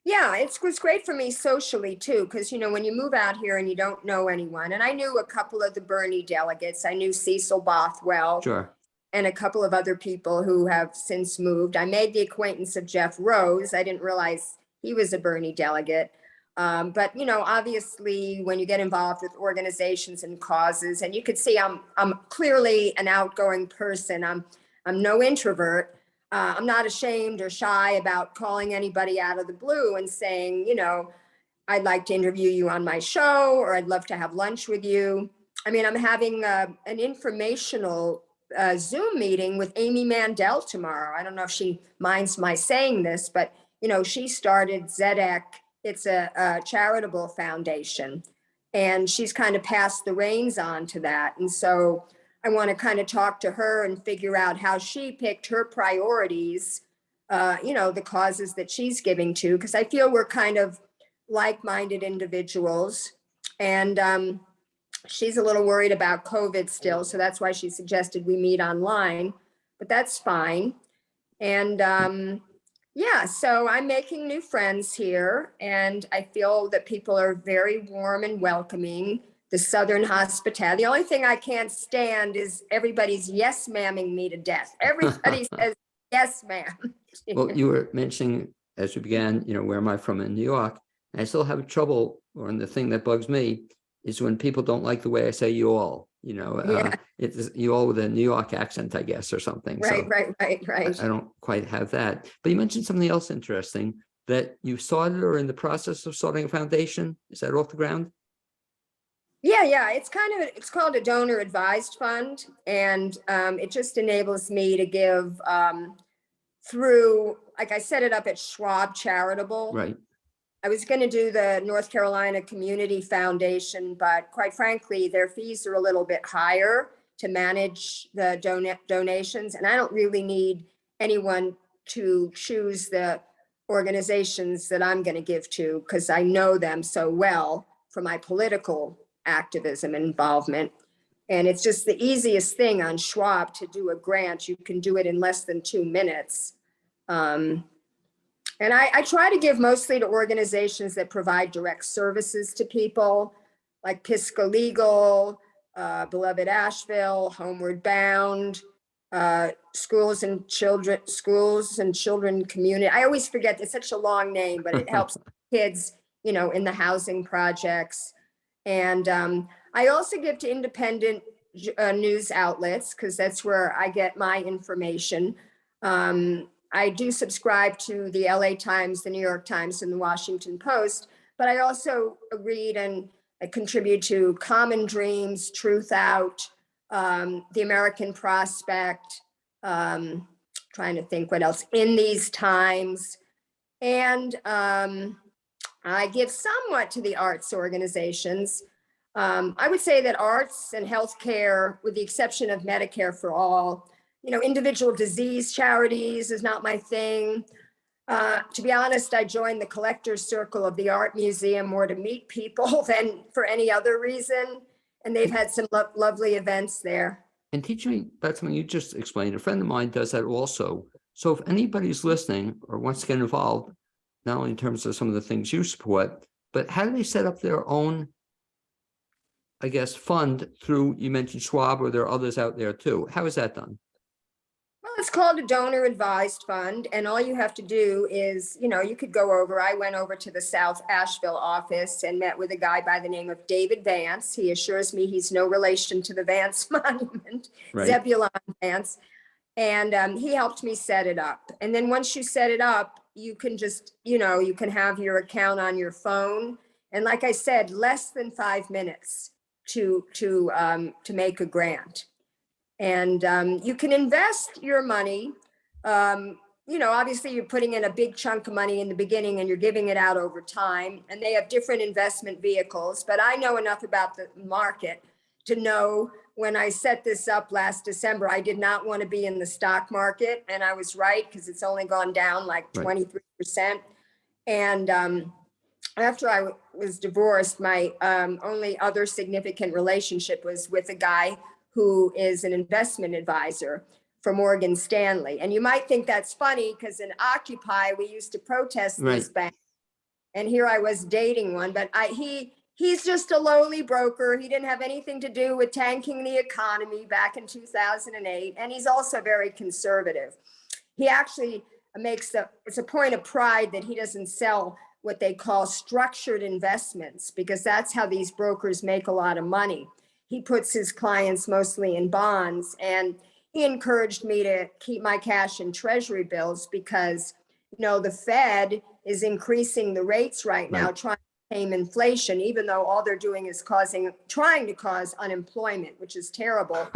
Yeah, it was great for me socially too, because when you move out here and you don't know anyone, and I knew a couple of the Bernie delegates. I knew Cecil Bothwell. Sure. And a couple of other people who have since moved. I made the acquaintance of Jeff Rose. I didn't realize he was a Bernie delegate. But obviously, when you get involved with organizations and causes, and you could see I'm clearly an outgoing person. I'm no introvert. I'm not ashamed or shy about calling anybody out of the blue and saying, I'd like to interview you on my show, or I'd love to have lunch with you. I mean, I'm having an informational Zoom meeting with Amy Mandel tomorrow. I don't know if she minds my saying this, but she started ZEDEC. It's a charitable foundation, and she's kind of passed the reins on to that. And so I want to kind of talk to her and figure out how she picked her priorities, the causes that she's giving to, because I feel we're kind of like-minded individuals. And she's a little worried about COVID still, so that's why she suggested we meet online, but that's fine. And Yeah, so I'm making new friends here, and I feel that people are very warm and welcoming. The Southern hospitality. The only thing I can't stand is everybody's yes ma'aming me to death. Everybody says yes, ma'am. Well, you were mentioning as we began, where am I from in New York? And I still have trouble, or the thing that bugs me is when people don't like the way I say you all, Yeah, it's you all with a New York accent, I guess, or something. right, So right, right, right. I don't quite have that. But you mentioned something else interesting, that you started or in the process of starting a foundation. Is that off the ground? Yeah. It's called a donor advised fund, and it just enables me to give through, like I set it up at Schwab Charitable. Right. I was going to do the North Carolina Community Foundation, but quite frankly, their fees are a little bit higher to manage the donations. And I don't really need anyone to choose the organizations that I'm going to give to because I know them so well from my political activism and involvement. And it's just the easiest thing on Schwab to do a grant. You can do it in less than 2 minutes. And I try to give mostly to organizations that provide direct services to people, like Pisca Legal, Beloved Asheville, Homeward Bound, schools and children community. I always forget, it's such a long name, but it helps kids, in the housing projects. And I also give to independent news outlets because that's where I get my information. I do subscribe to the LA Times, the New York Times, and the Washington Post, but I also read and contribute to Common Dreams, Truth Out, The American Prospect, trying to think what else, In These Times. And I give somewhat to the arts organizations. I would say that arts and healthcare, with the exception of Medicare for All, individual disease charities is not my thing. To be honest, I joined the collector's circle of the art museum more to meet people than for any other reason. And they've had some lovely events there. And teach me about something you just explained. A friend of mine does that also. So if anybody's listening or wants to get involved, not only in terms of some of the things you support, but how do they set up their own, I guess, fund through, you mentioned Schwab, or there are others out there too. How is that done? Well, it's called a donor advised fund. And all you have to do is, you could go over. I went over to the South Asheville office and met with a guy by the name of David Vance. He assures me he's no relation to the Vance Monument, Right. Zebulon Vance. And he helped me set it up. And then once you set it up, you can just, you can have your account on your phone. And like I said, less than 5 minutes to make a grant. And you can invest your money. Obviously you're putting in a big chunk of money in the beginning and you're giving it out over time. And they have different investment vehicles, but I know enough about the market to know when I set this up last December, I did not want to be in the stock market. And I was right because it's only gone down like 23%. And after I was divorced, my only other significant relationship was with a guy who is an investment advisor for Morgan Stanley. And you might think that's funny because in Occupy, we used to protest these banks. And here I was dating one, but he's just a lowly broker. He didn't have anything to do with tanking the economy back in 2008. And he's also very conservative. He actually it's a point of pride that he doesn't sell what they call structured investments, because that's how these brokers make a lot of money. He puts his clients mostly in bonds, and he encouraged me to keep my cash in treasury bills because, the Fed is increasing the rates right now, trying to tame inflation, even though all they're doing is trying to cause unemployment, which is terrible.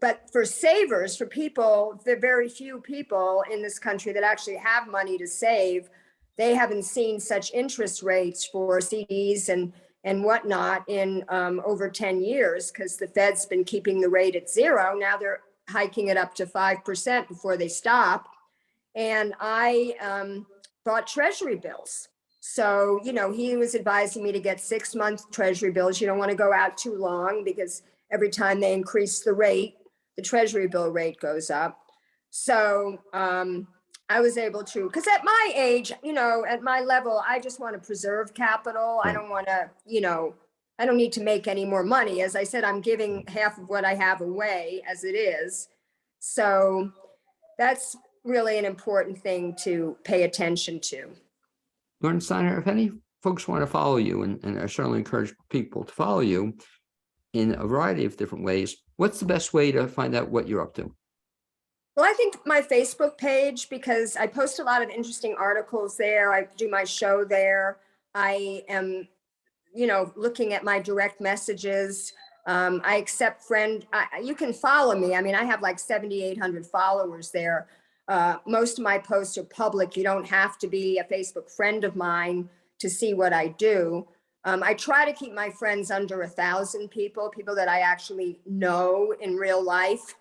But for savers, for people, there are very few people in this country that actually have money to save. They haven't seen such interest rates for CDs and whatnot in over 10 years because the Fed's been keeping the rate at 0. Now they're hiking it up to 5% before they stop. And I bought treasury bills. So, he was advising me to get 6-month treasury bills. You don't want to go out too long because every time they increase the rate, the treasury bill rate goes up. So I was able to, because at my age, at my level, I just want to preserve capital. I Right. don't want to, I don't need to make any more money. As I said, I'm giving half of what I have away as it is. So that's really an important thing to pay attention to. Lauren Steiner, if any folks want to follow you, and I certainly encourage people to follow you in a variety of different ways, what's the best way to find out what you're up to? Well, I think my Facebook page, because I post a lot of interesting articles there. I do my show there. I am, looking at my direct messages. I accept you can follow me. I mean, I have like 7,800 followers there. Most of my posts are public. You don't have to be a Facebook friend of mine to see what I do. I try to keep my friends under 1,000 people that I actually know in real life,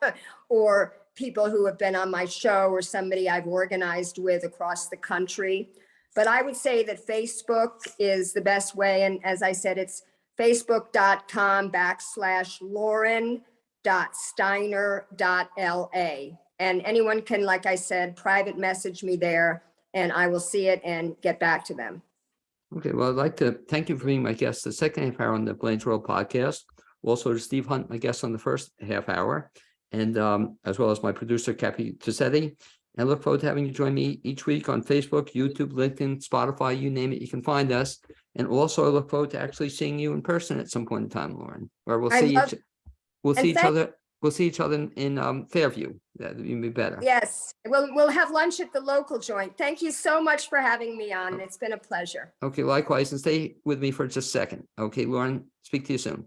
or people who have been on my show, or somebody I've organized with across the country. But I would say that Facebook is the best way. And as I said, it's facebook.com/lauren.steiner.la. And anyone can, like I said, private message me there, and I will see it and get back to them. Okay, well, I'd like to thank you for being my guest the second half hour on the Blaine's World podcast. Also to Steve Hunt, my guest on the first half hour, and as well as my producer, Kathy Tisetti. And I look forward to having you join me each week on Facebook, YouTube, LinkedIn, Spotify, you name it, you can find us. And also I look forward to actually seeing you in person at some point in time, Lauren, where we'll see each other in Fairview. That would be better. Yes, we'll have lunch at the local joint. Thank you so much for having me on. It's been a pleasure. Okay, likewise, and stay with me for just a second. Okay, Lauren, speak to you soon.